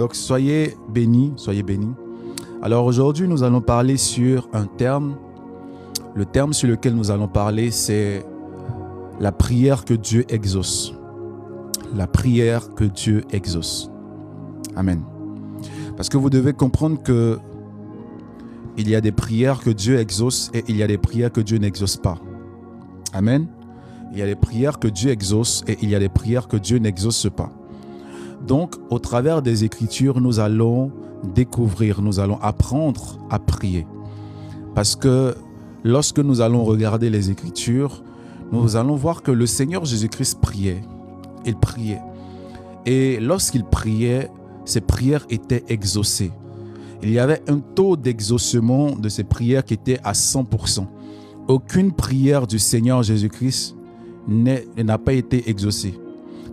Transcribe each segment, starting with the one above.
Donc soyez bénis, soyez bénis. Alors aujourd'hui, nous allons parler sur un terme. Le terme sur lequel nous allons parler, c'est la prière que Dieu exauce. La prière que Dieu exauce. Amen. Parce que vous devez comprendre que il y a des prières que Dieu exauce et il y a des prières que Dieu n'exauce pas. Amen. Il y a des prières que Dieu exauce et il y a des prières que Dieu n'exauce pas. Donc, au travers des Écritures, nous allons découvrir, nous allons apprendre à prier. Parce que lorsque nous allons regarder les Écritures, nous allons voir que le Seigneur Jésus-Christ priait. Il priait. Et lorsqu'il priait, ses prières étaient exaucées. Il y avait un taux d'exaucement de ces prières qui était à 100%. Aucune prière du Seigneur Jésus-Christ n'a pas été exaucée.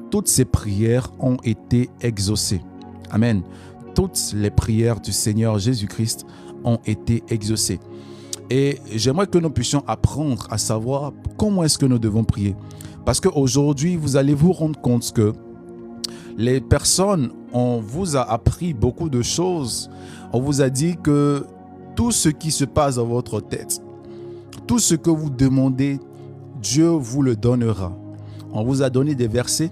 Toutes ces prières ont été exaucées. Amen. Toutes les prières du Seigneur Jésus-Christ ont été exaucées. Et j'aimerais que nous puissions apprendre à savoir comment est-ce que nous devons prier. Parce qu'aujourd'hui, vous allez vous rendre compte que les personnes, on vous a appris beaucoup de choses. On vous a dit que tout ce qui se passe dans votre tête, tout ce que vous demandez, Dieu vous le donnera. On vous a donné des versets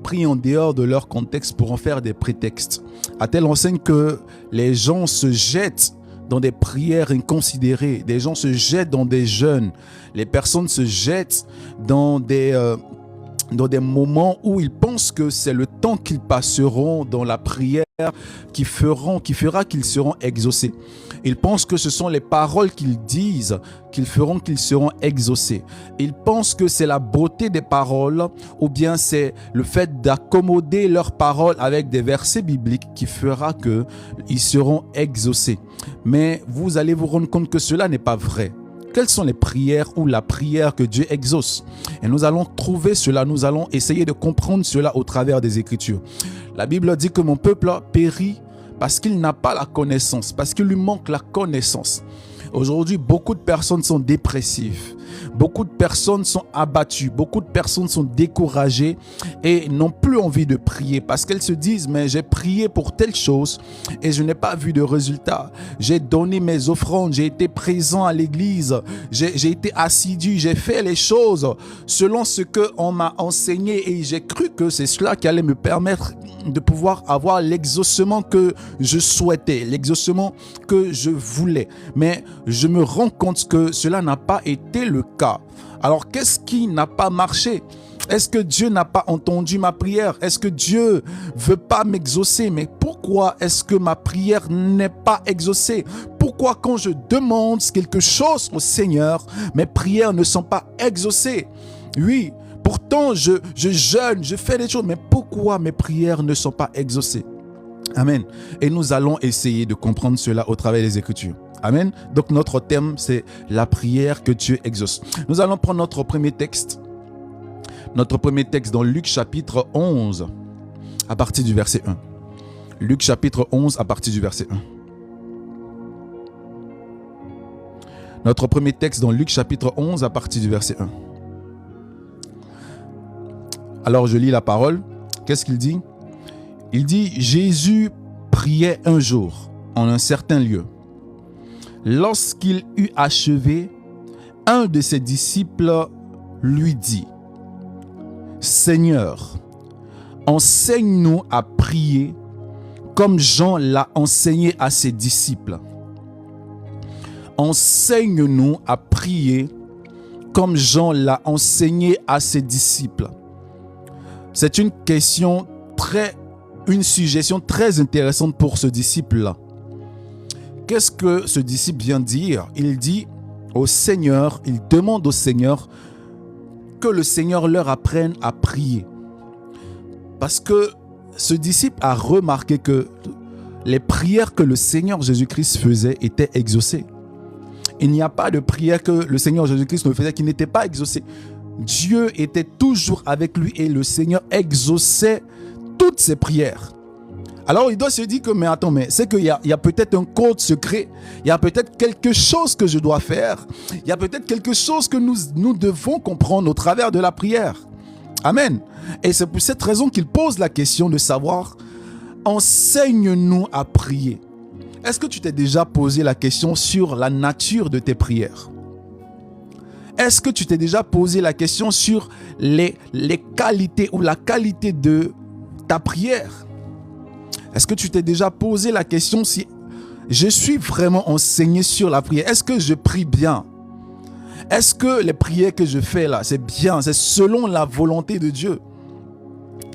pris en dehors de leur contexte pour en faire des prétextes. À telle enseigne que les gens se jettent dans des prières inconsidérées. Des gens se jettent dans des jeûnes. Les personnes se jettent dans des moments où ils pensent que c'est le temps qu'ils passeront dans la prière qui fera qu'ils seront exaucés. Ils pensent que ce sont les paroles qu'ils disent qu'ils feront qu'ils seront exaucés. Ils pensent que c'est la beauté des paroles ou bien c'est le fait d'accommoder leurs paroles avec des versets bibliques qui fera qu'ils seront exaucés. Mais vous allez vous rendre compte que cela n'est pas vrai. Quelles sont les prières ou la prière que Dieu exauce? Et nous allons trouver cela, nous allons essayer de comprendre cela au travers des Écritures. La Bible dit que mon peuple périt parce qu'il n'a pas la connaissance, parce qu'il lui manque la connaissance. Aujourd'hui, beaucoup de personnes sont dépressives. Beaucoup de personnes sont abattues. Beaucoup de personnes sont découragées et n'ont plus envie de prier parce qu'elles se disent « mais j'ai prié pour telle chose et je n'ai pas vu de résultat. J'ai donné mes offrandes, j'ai été présent à l'église, j'ai été assidu, j'ai fait les choses selon ce qu'on m'a enseigné et j'ai cru que c'est cela qui allait me permettre de pouvoir avoir l'exaucement que je souhaitais, l'exaucement que je voulais. Mais je me rends compte que cela n'a pas été le cas. Alors, qu'est-ce qui n'a pas marché? Est-ce que Dieu n'a pas entendu ma prière? Est-ce que Dieu veut pas m'exaucer? Mais pourquoi est-ce que ma prière n'est pas exaucée? Pourquoi quand je demande quelque chose au Seigneur, mes prières ne sont pas exaucées? Oui, pourtant je jeûne, je fais des choses, mais pourquoi mes prières ne sont pas exaucées? Amen. Et nous allons essayer de comprendre cela au travers des Écritures. Amen. Donc notre thème, c'est la prière que Dieu exauce. Nous allons prendre notre premier texte. Notre premier texte dans Luc chapitre 11, à partir du verset 1. Luc chapitre 11, à partir du verset 1. Notre premier texte dans Luc chapitre 11, à partir du verset 1. Alors je lis la parole. Qu'est-ce qu'il dit? Il dit « Jésus priait un jour en un certain lieu. Lorsqu'il eut achevé, un de ses disciples lui dit « Seigneur, enseigne-nous à prier comme Jean l'a enseigné à ses disciples. Enseigne-nous à prier comme Jean l'a enseigné à ses disciples. » C'est une suggestion très intéressante pour ce disciple-là. Qu'est-ce que ce disciple vient dire? Il dit au Seigneur, il demande au Seigneur que le Seigneur leur apprenne à prier. Parce que ce disciple a remarqué que les prières que le Seigneur Jésus-Christ faisait étaient exaucées. Il n'y a pas de prière que le Seigneur Jésus-Christ ne faisait qui n'était pas exaucée. Dieu était toujours avec lui et le Seigneur exauçait toutes ses prières. Alors il doit se dire que, mais attends, mais c'est qu'il y a peut-être un code secret, il y a peut-être quelque chose que je dois faire, il y a peut-être quelque chose que nous devons comprendre au travers de la prière. Amen. Et c'est pour cette raison qu'il pose la question de savoir enseigne-nous à prier. Est-ce que tu t'es déjà posé la question sur la nature de tes prières? Est-ce que tu t'es déjà posé la question sur les qualités ou la qualité de ta prière? Est-ce que tu t'es déjà posé la question si je suis vraiment enseigné sur la prière? Est-ce que je prie bien? Est-ce que les prières que je fais là, c'est bien, c'est selon la volonté de Dieu?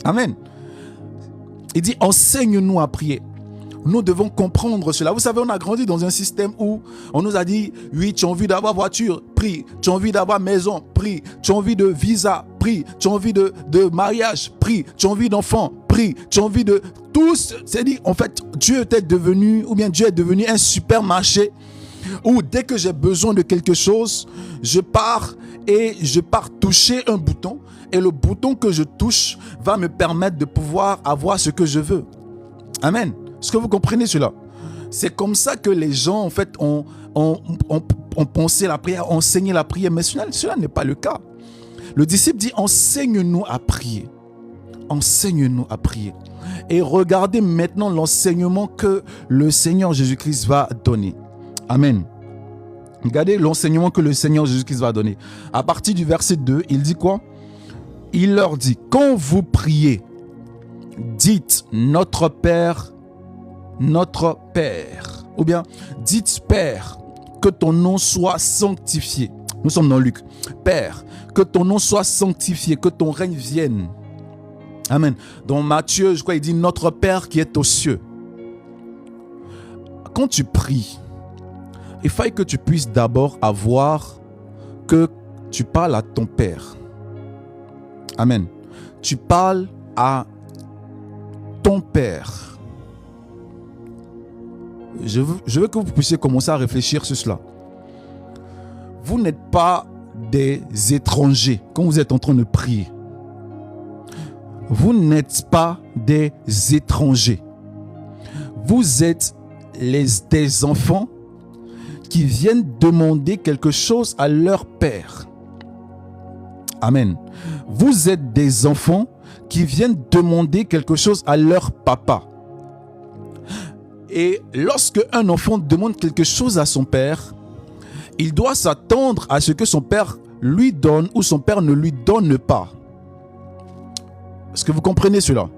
Amen. Il dit, enseigne-nous à prier. Nous devons comprendre cela. Vous savez, on a grandi dans un système où on nous a dit, oui, tu as envie d'avoir voiture, prie. Tu as envie d'avoir maison, prie. Tu as envie de visa, prie. Tu as envie de mariage, prie. Tu as envie d'enfant, prie. Tu as envie de tous. C'est-à-dire, en fait, Dieu est devenu un supermarché où dès que j'ai besoin de quelque chose, je pars toucher un bouton. Et le bouton que je touche va me permettre de pouvoir avoir ce que je veux. Amen. Est-ce que vous comprenez cela? C'est comme ça que les gens, en fait, ont pensé la prière, enseigné la prière. Mais cela n'est pas le cas. Le disciple dit, enseigne-nous à prier. Enseigne-nous à prier. Et regardez maintenant l'enseignement que le Seigneur Jésus-Christ va donner. Amen. Regardez l'enseignement que le Seigneur Jésus-Christ va donner. À partir du verset 2, il dit quoi? Il leur dit, quand vous priez, dites notre Père, ou bien dites Père, que ton nom soit sanctifié. Nous sommes dans Luc. Père, que ton nom soit sanctifié, que ton règne vienne. Amen. Dans Matthieu, je crois, il dit notre Père qui est aux cieux. Quand tu pries, il faut que tu puisses d'abord avoir que tu parles à ton Père. Amen. Tu parles à ton Père. Je veux que vous puissiez commencer à réfléchir sur cela. Vous n'êtes pas des étrangers quand vous êtes en train de prier. Vous n'êtes pas des étrangers. Vous êtes des enfants qui viennent demander quelque chose à leur Père. Amen. Vous êtes des enfants qui viennent demander quelque chose à leur papa. Et lorsque un enfant demande quelque chose à son père, il doit s'attendre à ce que son père lui donne ou son père ne lui donne pas. Est-ce que vous comprenez cela?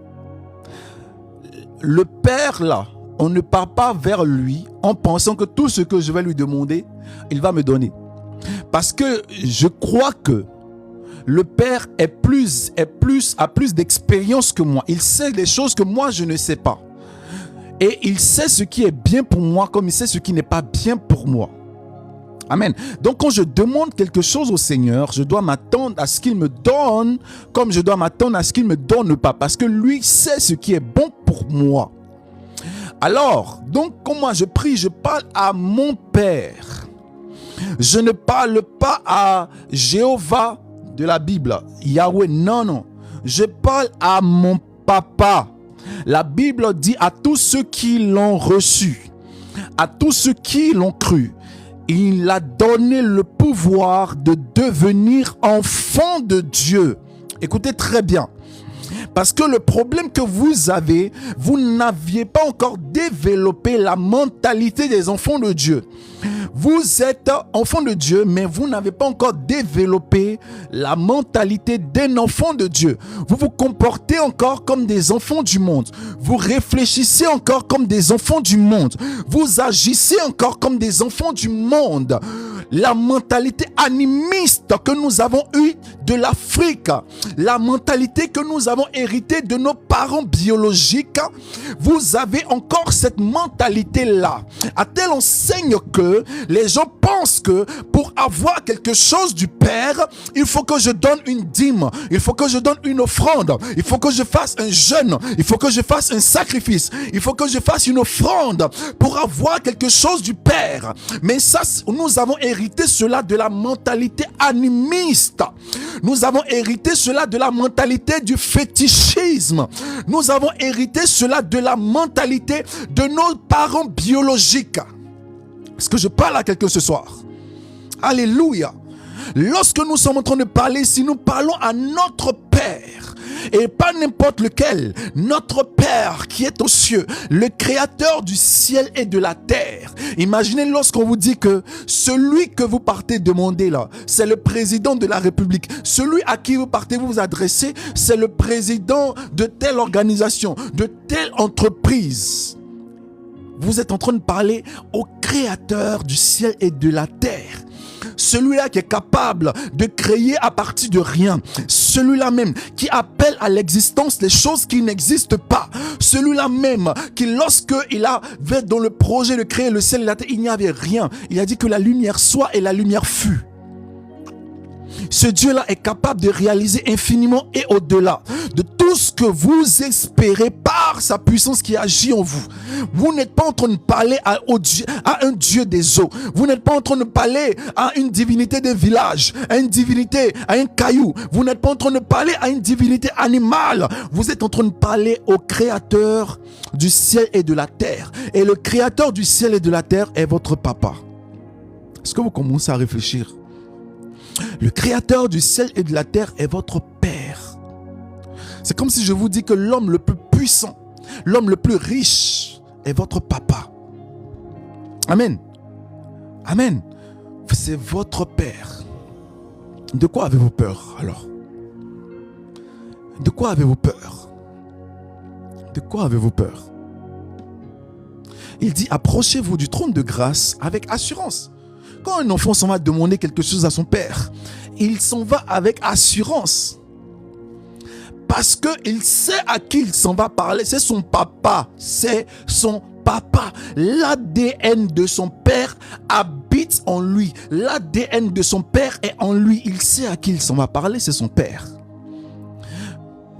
Le père là, on ne part pas vers lui en pensant que tout ce que je vais lui demander, il va me donner. Parce que je crois que le père a plus d'expérience que moi. Il sait des choses que moi je ne sais pas. Et il sait ce qui est bien pour moi comme il sait ce qui n'est pas bien pour moi. Amen. Donc quand je demande quelque chose au Seigneur, je dois m'attendre à ce qu'il me donne comme je dois m'attendre à ce qu'il ne me donne pas. Parce que lui sait ce qui est bon pour moi. Alors, donc quand moi je prie, je parle à mon Père. Je ne parle pas à Jéhovah de la Bible, Yahweh, non. Je parle à mon Papa. La Bible dit à tous ceux qui l'ont reçu, à tous ceux qui l'ont cru, il a donné le pouvoir de devenir enfant de Dieu. Écoutez très bien. Parce que le problème que vous avez, vous n'aviez pas encore développé la mentalité des enfants de Dieu. Vous êtes enfant de Dieu, mais vous n'avez pas encore développé la mentalité d'un enfant de Dieu. Vous vous comportez encore comme des enfants du monde. Vous réfléchissez encore comme des enfants du monde. Vous agissez encore comme des enfants du monde. La mentalité animiste que nous avons eue de l'Afrique, la mentalité que nous avons héritée de nos parents biologiques, vous avez encore cette mentalité-là. À telle enseigne que les gens pensent que pour avoir quelque chose du Père, il faut que je donne une dîme, il faut que je donne une offrande, il faut que je fasse un jeûne, il faut que je fasse un sacrifice, il faut que je fasse une offrande pour avoir quelque chose du Père. Mais ça, nous avons hérité cela de la mentalité animiste. Nous avons hérité cela de la mentalité du fétichisme. Nous avons hérité cela de la mentalité de nos parents biologiques. Est-ce que je parle à quelqu'un ce soir? Alléluia. Lorsque nous sommes en train de parler, si nous parlons à notre Père, et pas n'importe lequel. Notre Père qui est aux cieux, le créateur du ciel et de la terre. Imaginez lorsqu'on vous dit que celui que vous partez demander là, c'est le président de la République. Celui à qui vous partez vous adresser, c'est le président de telle organisation, de telle entreprise. Vous êtes en train de parler au créateur du ciel et de la terre. Celui-là qui est capable de créer à partir de rien. Celui-là même qui appelle à l'existence les choses qui n'existent pas. Celui-là même qui, lorsqu'il avait dans le projet de créer le ciel et la terre, il n'y avait rien. Il a dit que la lumière soit et la lumière fut. Ce Dieu-là est capable de réaliser infiniment et au-delà de tout ce que vous espérez par sa puissance qui agit en vous. Vous n'êtes pas en train de parler à un Dieu des eaux. Vous n'êtes pas en train de parler à une divinité d'un village, à une divinité, à un caillou. Vous n'êtes pas en train de parler à une divinité animale. Vous êtes en train de parler au créateur du ciel et de la terre. Et le créateur du ciel et de la terre est votre papa. Est-ce que vous commencez à réfléchir? Le créateur du ciel et de la terre est votre Père. C'est comme si je vous dis que l'homme le plus puissant, l'homme le plus riche est votre papa. Amen. Amen. C'est votre Père. De quoi avez-vous peur alors? De quoi avez-vous peur? De quoi avez-vous peur? Il dit, approchez-vous du trône de grâce avec assurance. Quand un enfant s'en va demander quelque chose à son père, il s'en va avec assurance. Parce qu'il sait à qui il s'en va parler. C'est son papa. C'est son papa. L'ADN de son père habite en lui. L'ADN de son père est en lui. Il sait à qui il s'en va parler. C'est son père.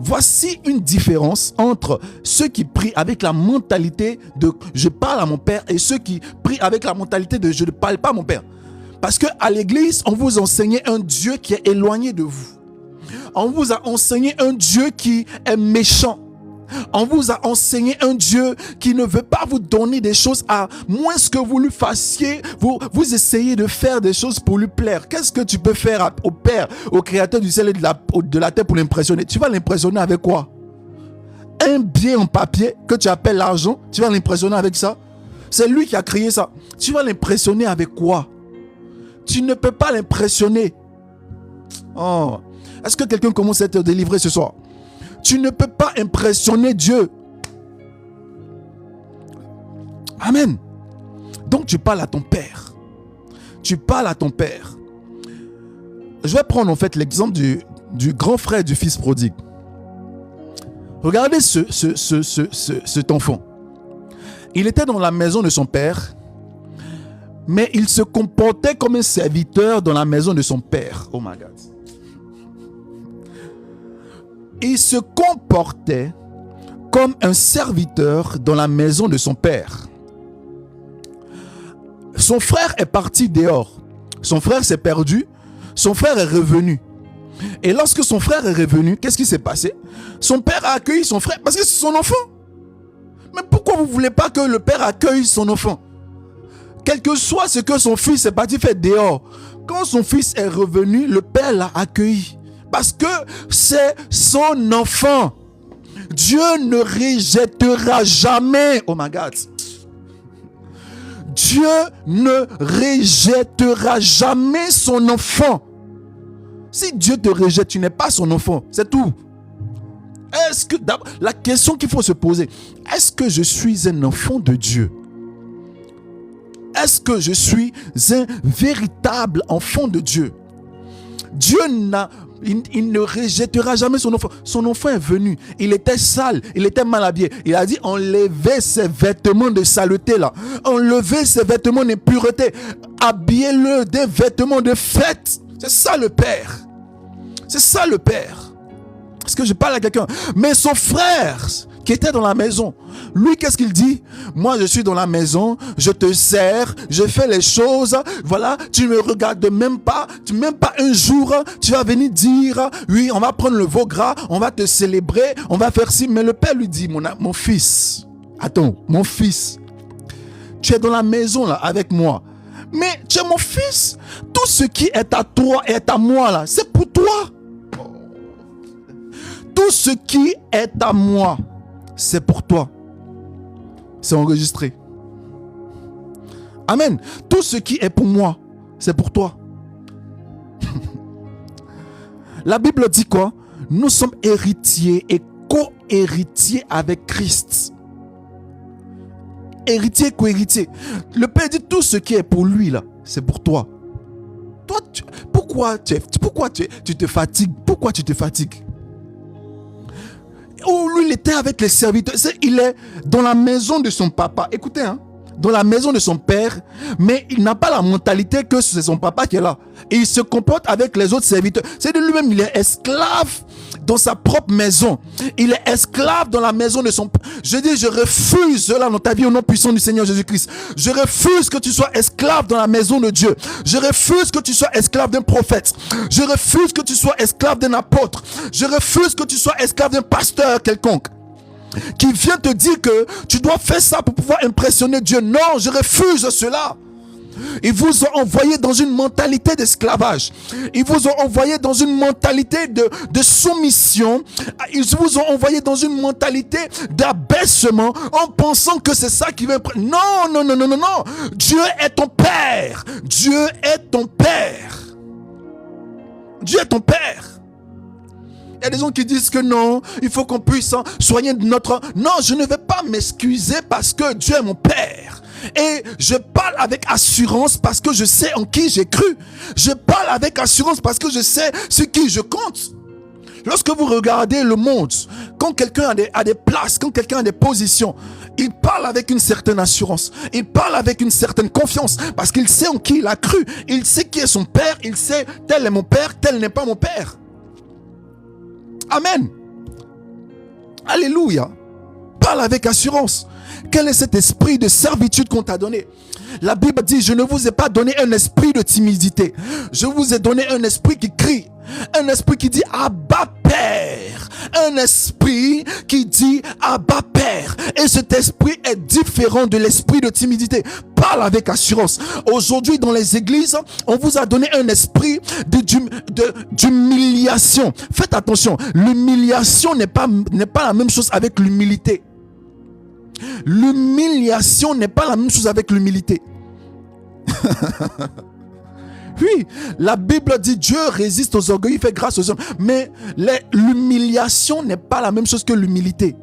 Voici une différence entre ceux qui prient avec la mentalité de je parle à mon père et ceux qui prient avec la mentalité de je ne parle pas à mon père. Parce qu'à l'église, on vous enseignait un Dieu qui est éloigné de vous. On vous a enseigné un Dieu qui est méchant. On vous a enseigné un Dieu qui ne veut pas vous donner des choses à moins que vous lui fassiez. Vous essayez de faire des choses pour lui plaire. Qu'est-ce que tu peux faire au Père, au Créateur du ciel et de la terre pour l'impressionner? Tu vas l'impressionner avec quoi? Un billet en papier que tu appelles l'argent, tu vas l'impressionner avec ça? C'est lui qui a créé ça. Tu vas l'impressionner avec quoi? Tu ne peux pas l'impressionner. Oh. Est-ce que quelqu'un commence à être délivré ce soir? Tu ne peux pas impressionner Dieu. Amen. Donc tu parles à ton Père. Tu parles à ton Père. Je vais prendre en fait l'exemple du grand frère du fils prodigue. Regardez cet enfant. Il était dans la maison de son père, mais il se comportait comme un serviteur dans la maison de son père. Oh my God. Il se comportait comme un serviteur dans la maison de son père. Son frère est parti dehors. Son frère s'est perdu. Son frère est revenu. Et lorsque son frère est revenu, qu'est-ce qui s'est passé? Son père a accueilli son frère parce que c'est son enfant. Mais pourquoi vous ne voulez pas que le père accueille son enfant? Quel que soit ce que son fils est parti faire dehors, quand son fils est revenu, le père l'a accueilli. Parce que c'est son enfant. Dieu ne rejettera jamais. Oh my God. Dieu ne rejettera jamais son enfant. Si Dieu te rejette, tu n'es pas son enfant. C'est tout. Est-ce que la question qu'il faut se poser, est-ce que je suis un enfant de Dieu? Est-ce que je suis un véritable enfant de Dieu? Dieu il ne rejettera jamais son enfant. Son enfant est venu. Il était sale. Il était mal habillé. Il a dit enlevez ses vêtements de saleté là. Enlevez ses vêtements d'impureté. Habillez-le des vêtements de fête. C'est ça le Père. C'est ça le Père. Est-ce que je parle à quelqu'un? Mais son frère qui était dans la maison, lui, qu'est-ce qu'il dit? Moi, je suis dans la maison, je te sers, je fais les choses, voilà, tu ne me regardes même pas un jour, tu vas venir dire, oui, on va prendre le veau gras, on va te célébrer, on va faire ci. Mais le père lui dit, mon fils, attends, mon fils, tu es dans la maison là avec moi, mais tu es mon fils, tout ce qui est à toi et est à moi là, c'est pour toi. Tout ce qui est à moi, c'est pour toi. C'est enregistré. Amen. Tout ce qui est pour moi, c'est pour toi. La Bible dit quoi? Nous sommes héritiers et co-héritiers avec Christ. Héritier, co-héritier. Le Père dit tout ce qui est pour lui là, c'est pour toi. Toi, pourquoi tu te fatigues? Pourquoi tu te fatigues? Oh, lui, il était avec les serviteurs. Il est dans la maison de son papa. Écoutez, dans la maison de son père, mais il n'a pas la mentalité que c'est son papa qui est là. Et il se comporte avec les autres serviteurs. C'est de lui-même, il est esclave dans sa propre maison. Il est esclave dans la maison de son père. Je dis, je refuse cela dans ta vie au nom puissant du Seigneur Jésus-Christ. Je refuse que tu sois esclave dans la maison de Dieu. Je refuse que tu sois esclave d'un prophète. Je refuse que tu sois esclave d'un apôtre. Je refuse que tu sois esclave d'un pasteur quelconque qui vient te dire que tu dois faire ça pour pouvoir impressionner Dieu. Non, je refuse cela. Ils vous ont envoyé dans une mentalité d'esclavage. Ils vous ont envoyé dans une mentalité de soumission. Ils vous ont envoyé dans une mentalité d'abaissement en pensant que c'est ça qui va... Non, non, non, non, non, non. Dieu est ton Père. Dieu est ton Père. Dieu est ton Père. Il y a des gens qui disent que non, il faut qu'on puisse soigner notre... Non, je ne vais pas m'excuser parce que Dieu est mon Père. Et je parle avec assurance parce que je sais en qui j'ai cru. Je parle avec assurance parce que je sais sur qui je compte. Lorsque vous regardez le monde, quand quelqu'un a des places, quand quelqu'un a des positions, il parle avec une certaine assurance. Il parle avec une certaine confiance parce qu'il sait en qui il a cru. Il sait qui est son Père. Il sait tel est mon Père, tel n'est pas mon Père. Amen. Alléluia. Parle avec assurance. Quel est cet esprit de servitude qu'on t'a donné? La Bible dit, je ne vous ai pas donné un esprit de timidité. Je vous ai donné un esprit qui crie. Un esprit qui dit Abba Père. Un esprit qui dit Abba Père. Et cet esprit est différent de l'esprit de timidité. Parle avec assurance. Aujourd'hui, dans les églises, on vous a donné un esprit d'humiliation. Faites attention. L'humiliation n'est pas la même chose avec l'humilité. L'humiliation n'est pas la même chose avec l'humilité. Oui, la Bible dit Dieu résiste aux orgueilleux, il fait grâce aux hommes. Mais l'humiliation n'est pas la même chose que l'humilité.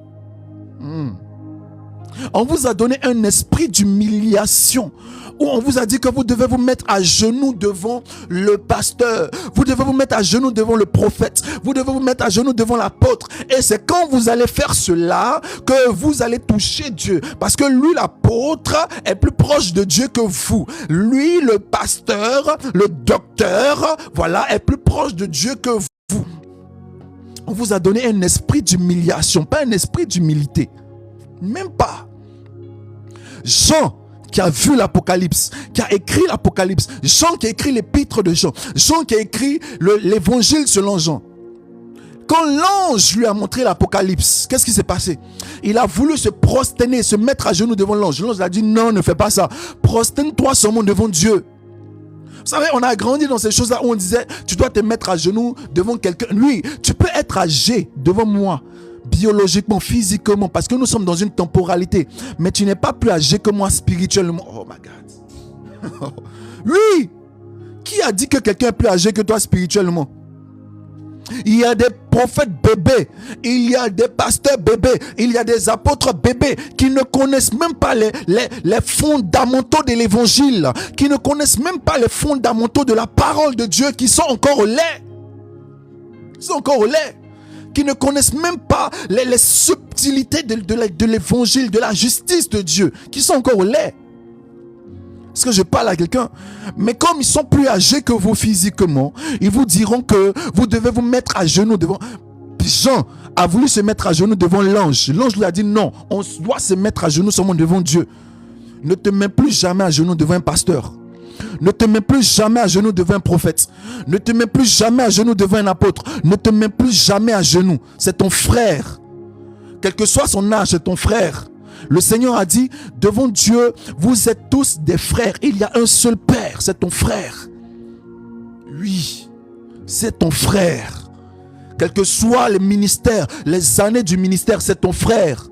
On vous a donné un esprit d'humiliation où on vous a dit que vous devez vous mettre à genoux devant le pasteur, vous devez vous mettre à genoux devant le prophète, vous devez vous mettre à genoux devant l'apôtre. Et c'est quand vous allez faire cela que vous allez toucher Dieu, parce que lui, l'apôtre, est plus proche de Dieu que vous. Lui, le pasteur, le docteur, voilà, est plus proche de Dieu que vous. On vous a donné un esprit d'humiliation, pas un esprit d'humilité. Même pas. Jean qui a vu l'Apocalypse, qui a écrit l'Apocalypse, Jean qui a écrit l'épître de Jean, Jean qui a écrit l'évangile selon Jean. Quand l'ange lui a montré l'Apocalypse, qu'est-ce qui s'est passé? Il a voulu se prosterner, se mettre à genoux devant l'ange. L'ange a dit non, ne fais pas ça. Prosterne-toi seulement devant Dieu. Vous savez, on a grandi dans ces choses-là où on disait tu dois te mettre à genoux devant quelqu'un. Oui, tu peux être âgé devant moi, biologiquement, physiquement, parce que nous sommes dans une temporalité, mais tu n'es pas plus âgé que moi spirituellement. Oh my God. Oui. Qui a dit que quelqu'un est plus âgé que toi spirituellement? Il y a des prophètes bébés, il y a des pasteurs bébés, il y a des apôtres bébés qui ne connaissent même pas les fondamentaux de l'évangile, qui ne connaissent même pas les fondamentaux de la parole de Dieu, qui sont encore au lait. Ils sont encore au lait. Qui ne connaissent même pas les subtilités de l'évangile, de la justice de Dieu, qui sont encore au lait. Est-ce que je parle à quelqu'un? Mais comme ils sont plus âgés que vous physiquement, ils vous diront que vous devez vous mettre à genoux devant... Jean a voulu se mettre à genoux devant l'ange. L'ange lui a dit non, on doit se mettre à genoux seulement devant Dieu. Ne te mets plus jamais à genoux devant un pasteur. Ne te mets plus jamais à genoux devant un prophète. Ne te mets plus jamais à genoux devant un apôtre. Ne te mets plus jamais à genoux. C'est ton frère. Quel que soit son âge, c'est ton frère. Le Seigneur a dit, devant Dieu, vous êtes tous des frères. Il y a un seul Père, c'est ton frère. Oui, c'est ton frère. Quel que soit le ministère, les années du ministère, c'est ton frère.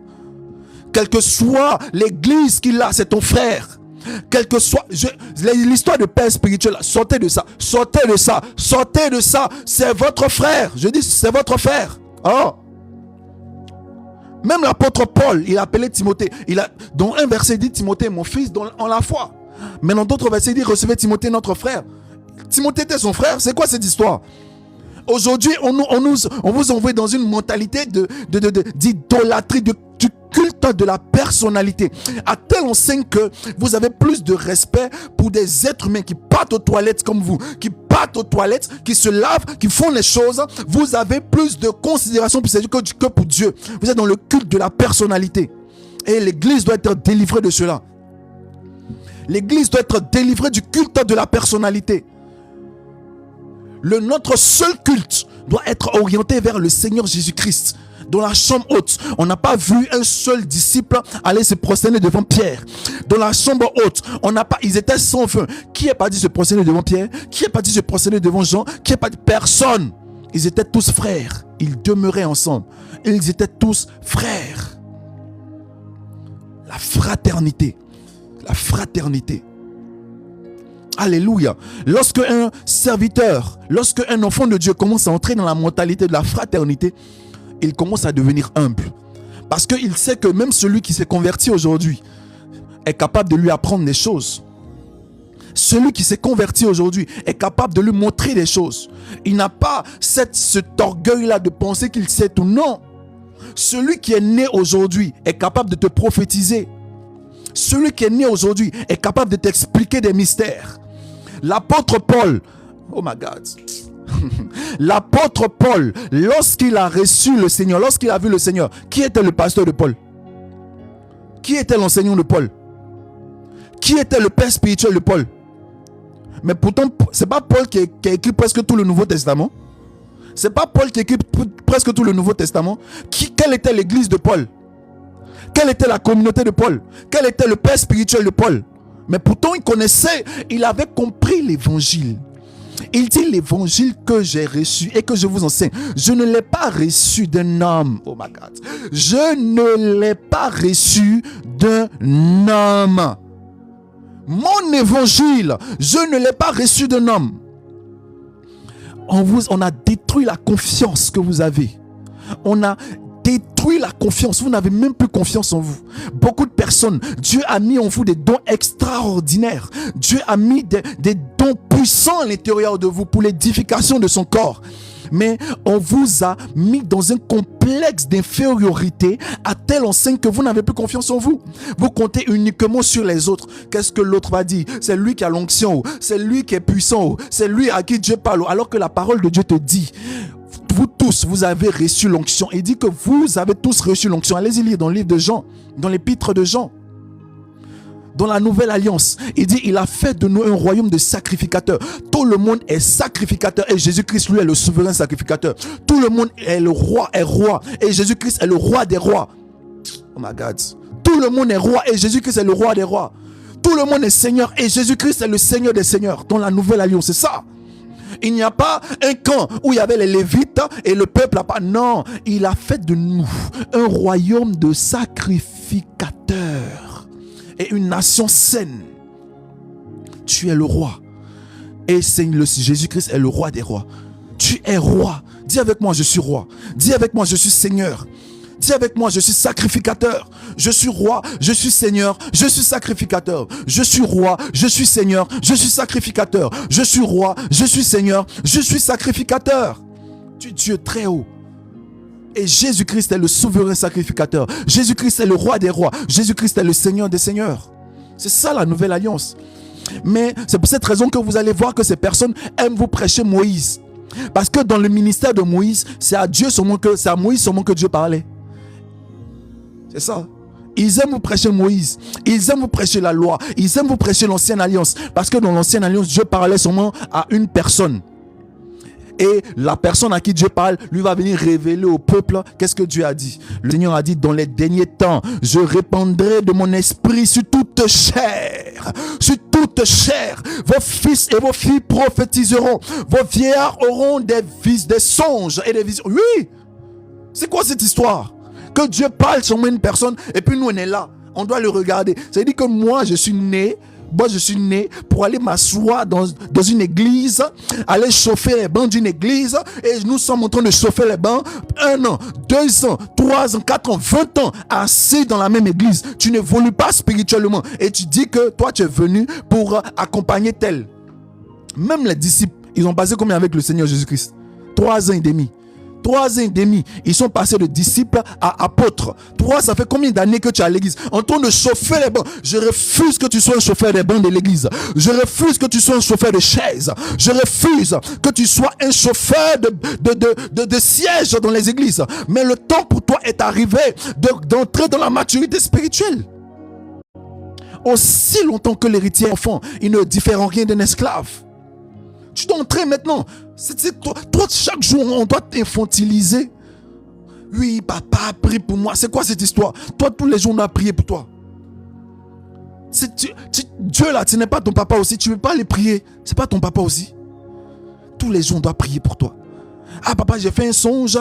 Quelle que soit l'église qu'il a, c'est ton frère. Quel que soit l'histoire de père spirituel, sortez de ça, sortez de ça, sortez de ça. C'est votre frère. Je dis, c'est votre frère. Oh. Même l'apôtre Paul, il a appelé Timothée. Dans un verset, il dit Timothée, mon fils, en la foi. Mais dans d'autres versets, il dit recevez Timothée, notre frère. Timothée était son frère. C'est quoi cette histoire? Aujourd'hui, on vous envoie dans une mentalité d'idolâtrie, du culte de la personnalité. À telle enseigne que vous avez plus de respect pour des êtres humains qui partent aux toilettes comme vous, qui partent aux toilettes, qui se lavent, qui font les choses. Vous avez plus de considération pour ces que pour Dieu. Vous êtes dans le culte de la personnalité. Et l'église doit être délivrée de cela. L'église doit être délivrée du culte de la personnalité. Notre seul culte doit être orienté vers le Seigneur Jésus-Christ. Dans la chambre haute, on n'a pas vu un seul disciple aller se prosterner devant Pierre. Dans la chambre haute, ils étaient sans feu. Qui est parti se prosterner devant Pierre? Qui est parti se prosterner devant Jean? Qui est parti? Personne. Ils étaient tous frères. Ils demeuraient ensemble. Ils étaient tous frères. La fraternité. La fraternité. Alléluia. Lorsque un serviteur, lorsque un enfant de Dieu commence à entrer dans la mentalité de la fraternité, il commence à devenir humble. Parce qu'il sait que même celui qui s'est converti aujourd'hui est capable de lui apprendre des choses. Celui qui s'est converti aujourd'hui est capable de lui montrer des choses. Il n'a pas cet orgueil-là de penser qu'il sait tout. Non. Celui qui est né aujourd'hui est capable de te prophétiser. Celui qui est né aujourd'hui est capable de t'expliquer des mystères. L'apôtre Paul, oh my God, l'apôtre Paul, lorsqu'il a reçu le Seigneur, lorsqu'il a vu le Seigneur, qui était le pasteur de Paul? Qui était l'enseignant de Paul? Qui était le père spirituel de Paul? Mais pourtant, c'est pas Paul qui a écrit presque tout le Nouveau Testament. C'est pas Paul qui a écrit presque tout le Nouveau Testament. Quelle était l'église de Paul? Quelle était la communauté de Paul? Quel était le père spirituel de Paul? Mais pourtant il connaissait, il avait compris l'évangile. Il dit l'évangile que j'ai reçu et que je vous enseigne, je ne l'ai pas reçu d'un homme. Oh my God. Je ne l'ai pas reçu d'un homme. Mon évangile, je ne l'ai pas reçu d'un homme. On a détruit la confiance que vous avez. On a détruit la confiance. Vous n'avez même plus confiance en vous. Beaucoup de personnes, Dieu a mis en vous des dons extraordinaires. Dieu a mis des dons puissants à l'intérieur de vous pour l'édification de son corps. Mais on vous a mis dans un complexe d'infériorité à telle enseigne que vous n'avez plus confiance en vous. Vous comptez uniquement sur les autres. Qu'est-ce que l'autre va dire? C'est lui qui a l'onction, c'est lui qui est puissant, c'est lui à qui Dieu parle. Alors que la parole de Dieu te dit, vous tous, vous avez reçu l'onction. Il dit que vous avez tous reçu l'onction. Allez-y lire dans le livre de Jean, dans l'épître de Jean. Dans la nouvelle alliance, il dit, il a fait de nous un royaume de sacrificateurs. Tout le monde est sacrificateur et Jésus-Christ, lui, est le souverain sacrificateur. Tout le monde est le roi, et Jésus-Christ est le roi des rois. Oh my God. Tout le monde est roi et Jésus-Christ est le roi des rois. Tout le monde est seigneur et Jésus-Christ est le seigneur des seigneurs. Dans la nouvelle alliance, c'est ça. Il n'y a pas un camp où il y avait les Lévites et le peuple n'a pas. Non, il a fait de nous un royaume de sacrificateurs et une nation saine. Tu es le roi. Et Jésus-Christ est le roi des rois. Tu es roi. Dis avec moi, je suis roi. Dis avec moi, je suis seigneur. Dis avec moi, je suis sacrificateur. Je suis roi, je suis seigneur, je suis sacrificateur. Je suis roi, je suis seigneur, je suis sacrificateur. Je suis roi, je suis seigneur, je suis sacrificateur. Tu es Dieu très haut. Et Jésus-Christ est le souverain sacrificateur. Jésus-Christ est le roi des rois. Jésus-Christ est le Seigneur des seigneurs. C'est ça la nouvelle alliance. Mais c'est pour cette raison que vous allez voir que ces personnes aiment vous prêcher Moïse. Parce que dans le ministère de Moïse, c'est à Moïse seulement que Dieu parlait. C'est ça. Ils aiment vous prêcher Moïse. Ils aiment vous prêcher la loi. Ils aiment vous prêcher l'ancienne alliance. Parce que dans l'ancienne alliance, Dieu parlait seulement à une personne. Et la personne à qui Dieu parle, lui va venir révéler au peuple qu'est-ce que Dieu a dit. Le Seigneur a dit, dans les derniers temps, je répandrai de mon esprit sur toute chair. Sur toute chair. Vos fils et vos filles prophétiseront. Vos vieillards auront des songes et des visions. Oui! C'est quoi cette histoire? Que Dieu parle sur une personne et puis nous on est là. On doit le regarder. Ça veut dire que moi je suis né pour aller m'asseoir dans une église, aller chauffer les bancs d'une église, et nous sommes en train de chauffer les bancs 1 an, 2 ans, 3 ans, 4 ans, 20 ans, assis dans la même église. Tu n'évolues pas spirituellement et tu dis que toi tu es venu pour accompagner tel. Même les disciples, ils ont passé combien avec le Seigneur Jésus-Christ? 3 ans et demi. 3 ans et demi, ils sont passés de disciples à apôtres. Toi, ça fait combien d'années que tu es à l'église en train de chauffer les bancs? Je refuse que tu sois un chauffeur des bancs de l'église. Je refuse que tu sois un chauffeur de chaises. Je refuse que tu sois un chauffeur de sièges dans les églises. Mais le temps pour toi est arrivé d'entrer dans la maturité spirituelle. Aussi longtemps que l'héritier est enfant, il ne diffère en rien d'un esclave. Tu dois entrer maintenant. Toi, chaque jour, on doit t'infantiliser. Oui, papa, prie pour moi. C'est quoi cette histoire? Toi, tous les jours, on doit prier pour toi. Dieu, là, ce n'est pas ton papa aussi. Tu ne veux pas aller prier. Ce n'est pas ton papa aussi. Tous les jours, on doit prier pour toi. Ah papa, j'ai fait un songe.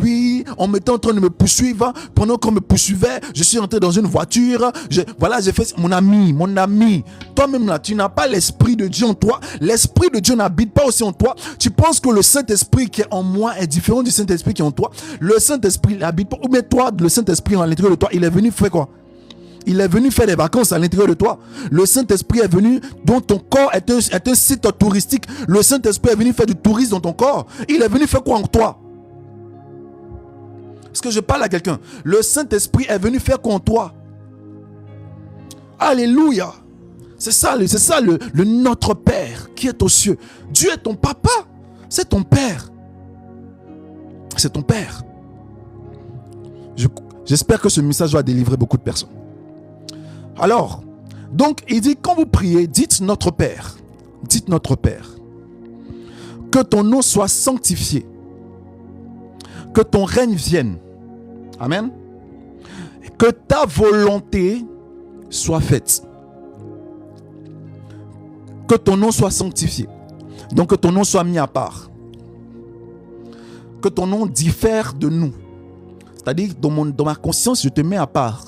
Oui, on m'était en train de me poursuivre. Pendant qu'on me poursuivait, je suis entré dans une voiture. J'ai fait mon ami. Toi-même là, tu n'as pas l'esprit de Dieu en toi. L'esprit de Dieu n'habite pas aussi en toi. Tu penses que le Saint-Esprit qui est en moi est différent du Saint-Esprit qui est en toi. Le Saint-Esprit n'habite pas. Ou bien toi, le Saint-Esprit à l'intérieur de toi, il est venu faire quoi? Il est venu faire des vacances à l'intérieur de toi. Le Saint-Esprit est venu, dont ton corps est un site touristique. Le Saint-Esprit est venu faire du tourisme dans ton corps. Il est venu faire quoi en toi? Est-ce que je parle à quelqu'un? Le Saint-Esprit est venu faire quoi en toi? Alléluia. C'est ça le notre Père qui est aux cieux. Dieu est ton papa. C'est ton Père. C'est ton Père. J'espère que ce message va délivrer beaucoup de personnes. Alors, donc il dit, quand vous priez, dites notre Père. Dites notre Père. Que ton nom soit sanctifié. Que ton règne vienne. Amen. Que ta volonté soit faite. Que ton nom soit sanctifié. Donc que ton nom soit mis à part. Que ton nom diffère de nous. C'est-à-dire, dans ma conscience, je te mets à part.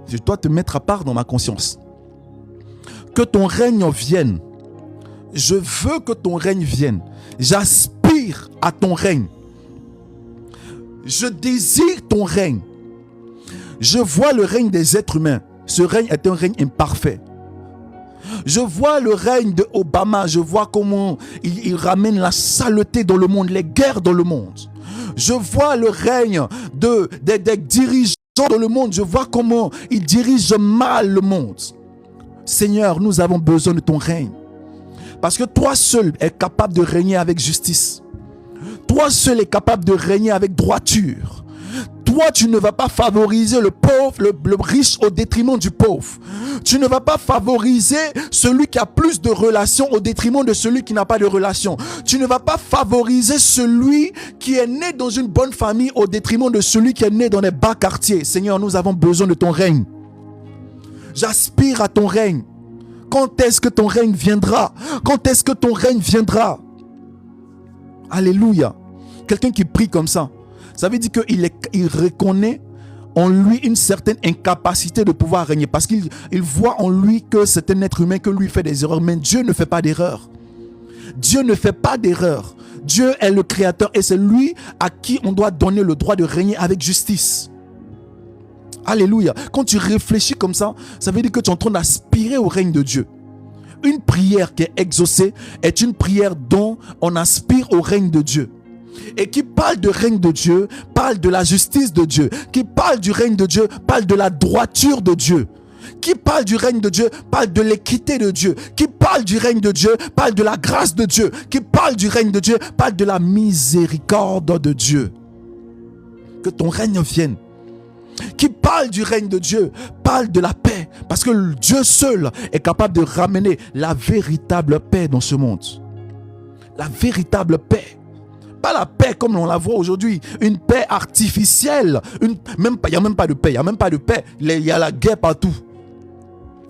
Je dois te mettre à part dans ma conscience. Que ton règne vienne. Je veux que ton règne vienne. J'aspire à ton règne. Je désire ton règne. Je vois le règne des êtres humains. Ce règne est un règne imparfait. Je vois le règne de Obama. Je vois comment il ramène la saleté dans le monde, les guerres dans le monde. Je vois le règne des dirigeants dans le monde. Je vois comment il dirige mal le monde. Seigneur, nous avons besoin de ton règne. Parce que toi seul es capable de régner avec justice. Toi seul es capable de régner avec droiture. Toi, tu ne vas pas favoriser le pauvre, le riche au détriment du pauvre. Tu ne vas pas favoriser celui qui a plus de relations au détriment de celui qui n'a pas de relations. Tu ne vas pas favoriser celui qui est né dans une bonne famille au détriment de celui qui est né dans les bas quartiers. Seigneur, nous avons besoin de ton règne. J'aspire à ton règne. Quand est-ce que ton règne viendra? Quand est-ce que ton règne viendra? Alléluia. Quelqu'un qui prie comme ça, ça veut dire qu'il reconnaît en lui une certaine incapacité de pouvoir régner. Parce qu'il voit en lui que c'est un être humain, que lui fait des erreurs. Mais Dieu ne fait pas d'erreur. Dieu ne fait pas d'erreur. Dieu est le créateur et c'est lui à qui on doit donner le droit de régner avec justice. Alléluia. Quand tu réfléchis comme ça, ça veut dire que tu es en train d'aspirer au règne de Dieu. Une prière qui est exaucée est une prière dont on aspire au règne de Dieu. Et qui parle de règne de Dieu, parle de la justice de Dieu. Qui parle du règne de Dieu, parle de la droiture de Dieu. Qui parle du règne de Dieu, parle de l'équité de Dieu. Qui parle du règne de Dieu, parle de la grâce de Dieu. Qui parle du règne de Dieu, parle de la miséricorde de Dieu. Que ton règne vienne. Qui parle du règne de Dieu, parle de la paix. Parce que Dieu seul est capable de ramener la véritable paix dans ce monde. La véritable paix. Pas la paix comme on la voit aujourd'hui, une paix artificielle. Il n'y a même pas de paix, il n'y a même pas de paix. Il y a la guerre partout.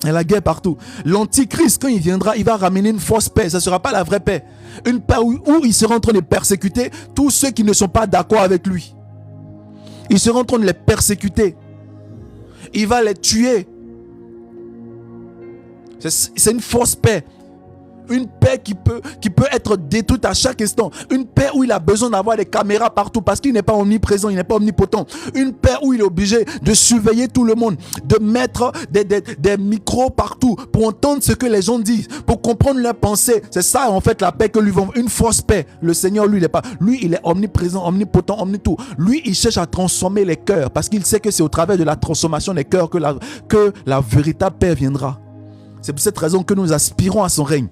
Il y a la guerre partout. L'antichrist, quand il viendra, il va ramener une fausse paix. Ça ne sera pas la vraie paix. Une paix où il sera en train de persécuter tous ceux qui ne sont pas d'accord avec lui. Il sera en train de les persécuter. Il va les tuer. C'est une fausse paix. Une paix qui peut être détruite à chaque instant. Une paix où il a besoin d'avoir des caméras partout parce qu'il n'est pas omniprésent, il n'est pas omnipotent. Une paix où il est obligé de surveiller tout le monde, de mettre des micros partout pour entendre ce que les gens disent, pour comprendre leurs pensées. C'est ça en fait la paix que lui vend. Une fausse paix. Le Seigneur, lui, il n'est pas. Lui, il est omniprésent, omnipotent, omnitout. Lui, il cherche à transformer les cœurs parce qu'il sait que c'est au travers de la transformation des cœurs que la véritable paix viendra. C'est pour cette raison que nous aspirons à son règne.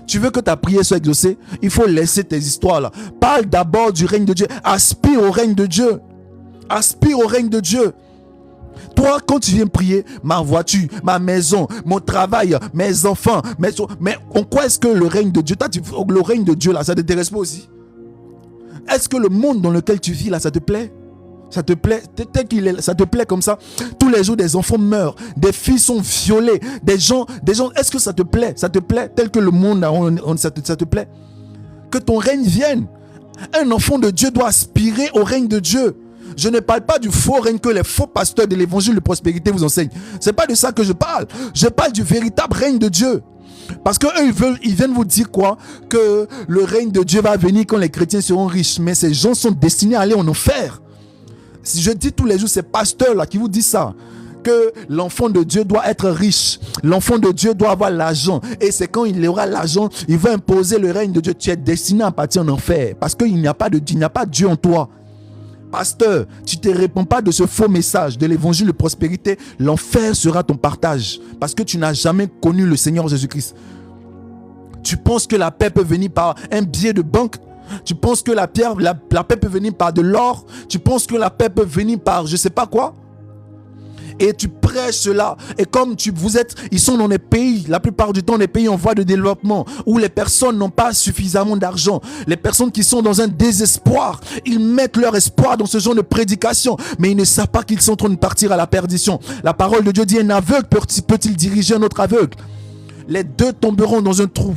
Tu veux que ta prière soit exaucée? Il faut laisser tes histoires là. Parle d'abord du règne de Dieu. Aspire au règne de Dieu. Aspire au règne de Dieu. Toi, quand tu viens prier, ma voiture, ma maison, mon travail, mes enfants, mais en quoi est-ce que le règne de Dieu, le règne de Dieu là, ça ne t'intéresse pas aussi? Est-ce que le monde dans lequel tu vis là, ça te plaît? Ça te plaît, tel qu'il est, ça te plaît comme ça? Tous les jours, des enfants meurent, des filles sont violées, des gens. Est-ce que ça te plaît? Ça te plaît tel que le monde, ça te plaît? Que ton règne vienne. Un enfant de Dieu doit aspirer au règne de Dieu. Je ne parle pas du faux règne que les faux pasteurs de l'évangile de prospérité vous enseignent. C'est pas de ça que je parle. Je parle du véritable règne de Dieu. Parce qu'eux, ils viennent vous dire quoi? Que le règne de Dieu va venir quand les chrétiens seront riches. Mais ces gens sont destinés à aller en enfer. Si je dis tous les jours, ces pasteurs-là qui vous disent ça, que l'enfant de Dieu doit être riche, l'enfant de Dieu doit avoir l'argent, et c'est quand il aura l'argent, il va imposer le règne de Dieu. Tu es destiné à partir en enfer, parce qu'il n'y a pas de Dieu en toi. Pasteur, tu ne te réponds pas de ce faux message de l'évangile de prospérité, l'enfer sera ton partage, parce que tu n'as jamais connu le Seigneur Jésus-Christ. Tu penses que la paix peut venir par un billet de banque? Tu penses que la paix peut venir par de l'or? Tu penses que la paix peut venir par je sais pas quoi? Et tu prêches cela. Et comme ils sont dans des pays, la plupart du temps des pays en voie de développement, où les personnes n'ont pas suffisamment d'argent. Les personnes qui sont dans un désespoir, ils mettent leur espoir dans ce genre de prédication, mais ils ne savent pas qu'ils sont en train de partir à la perdition. La parole de Dieu dit: un aveugle peut-il diriger un autre aveugle? Les deux tomberont dans un trou.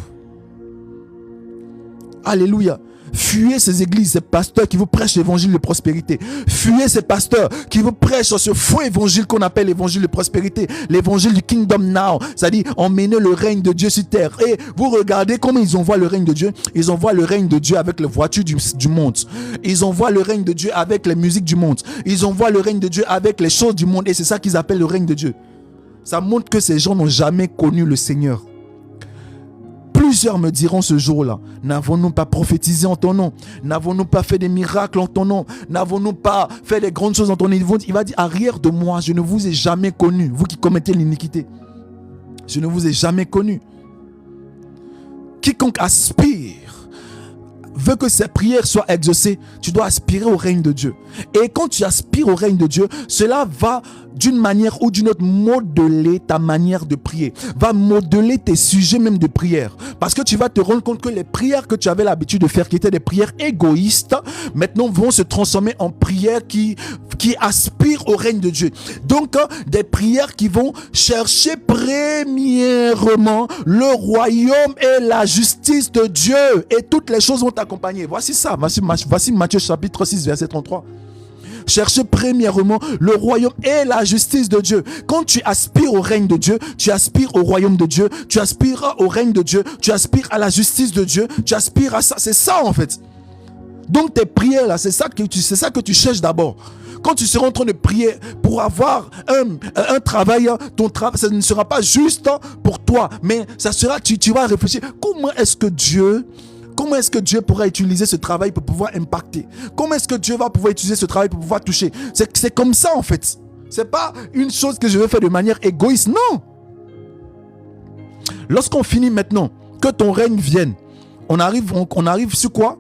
Alléluia. Fuyez ces églises, ces pasteurs qui vous prêchent l'évangile de prospérité. Fuyez ces pasteurs qui vous prêchent ce faux évangile qu'on appelle l'évangile de prospérité, l'évangile du kingdom now, c'est-à-dire emmener le règne de Dieu sur terre. Et vous regardez comment ils envoient le règne de Dieu. Ils envoient le règne de Dieu avec les voitures du monde. Ils envoient le règne de Dieu avec les musiques du monde. Ils envoient le règne de Dieu avec les choses du monde. Et c'est ça qu'ils appellent le règne de Dieu. Ça montre que ces gens n'ont jamais connu le Seigneur. Plusieurs me diront ce jour-là: n'avons-nous pas prophétisé en ton nom? N'avons-nous pas fait des miracles en ton nom? N'avons-nous pas fait des grandes choses en ton nom? Il va dire: arrière de moi, je ne vous ai jamais connu, vous qui commettez l'iniquité. Je ne vous ai jamais connu. Quiconque aspire veut que ses prières soient exaucées, tu dois aspirer au règne de Dieu. Et quand tu aspires au règne de Dieu, cela va d'une manière ou d'une autre modeler ta manière de prier, va modeler tes sujets même de prière, parce que tu vas te rendre compte que les prières que tu avais l'habitude de faire, qui étaient des prières égoïstes, maintenant vont se transformer en prières qui aspirent au règne de Dieu. Donc des prières qui vont chercher premièrement le royaume et la justice de Dieu, et toutes les choses vont t'accompagner. Voici ça, voici Matthieu chapitre 6 verset 33. Cherchez premièrement le royaume et la justice de Dieu. Quand tu aspires au règne de Dieu, tu aspires au royaume de Dieu, tu aspires au règne de Dieu, tu aspires à la justice de Dieu, tu aspires à ça. C'est ça en fait. Donc tes prières là, c'est ça que tu cherches d'abord. Quand tu seras en train de prier pour avoir un travail, ton travail, ça ne sera pas juste pour toi, mais ça sera, tu vas réfléchir, comment est-ce que Dieu pourra utiliser ce travail pour pouvoir impacter? Comment est-ce que Dieu va pouvoir utiliser ce travail pour pouvoir toucher? C'est comme ça en fait. C'est pas une chose que je veux faire de manière égoïste, non. Lorsqu'on finit maintenant, que ton règne vienne, on arrive sur quoi?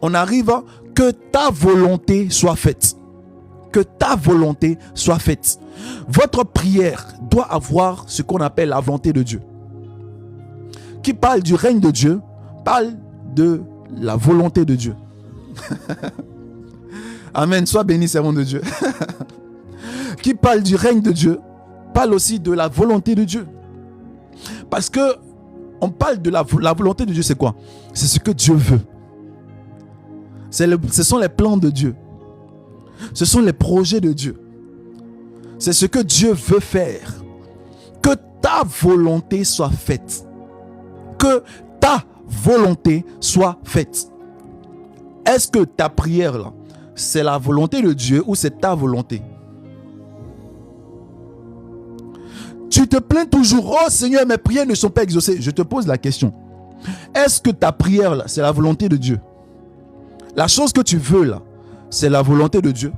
On arrive à que ta volonté soit faite. Que ta volonté soit faite. Votre prière doit avoir ce qu'on appelle la volonté de Dieu. Qui parle du règne de Dieu, parle de la volonté de Dieu. Amen. Sois béni, servant de Dieu. Qui parle du règne de Dieu, parle aussi de la volonté de Dieu. Parce que on parle de la volonté de Dieu, c'est quoi? C'est ce que Dieu veut. Ce sont les plans de Dieu. Ce sont les projets de Dieu. C'est ce que Dieu veut faire. Que ta volonté soit faite. Que ta volonté soit faite. Est-ce que ta prière là, c'est la volonté de Dieu ou c'est ta volonté? Tu te plains toujours, oh Seigneur, mes prières ne sont pas exaucées. Je te pose la question. Est-ce que ta prière là, c'est la volonté de Dieu? La chose que tu veux là, c'est la volonté de Dieu?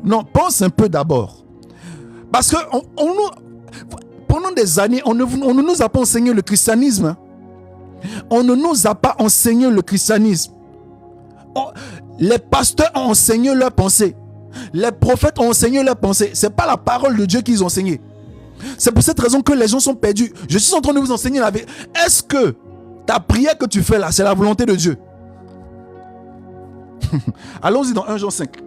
Non, pense un peu d'abord. Parce que pendant des années, on ne nous a pas enseigné le christianisme. On ne nous a pas enseigné le christianisme. Les pasteurs ont enseigné leur pensée. Les prophètes ont enseigné leur pensée. Ce n'est pas la parole de Dieu qu'ils ont enseigné. C'est pour cette raison que les gens sont perdus. Je suis en train de vous enseigner la vérité. Est-ce que ta prière que tu fais là, c'est la volonté de Dieu? Allons-y dans 1 Jean 5.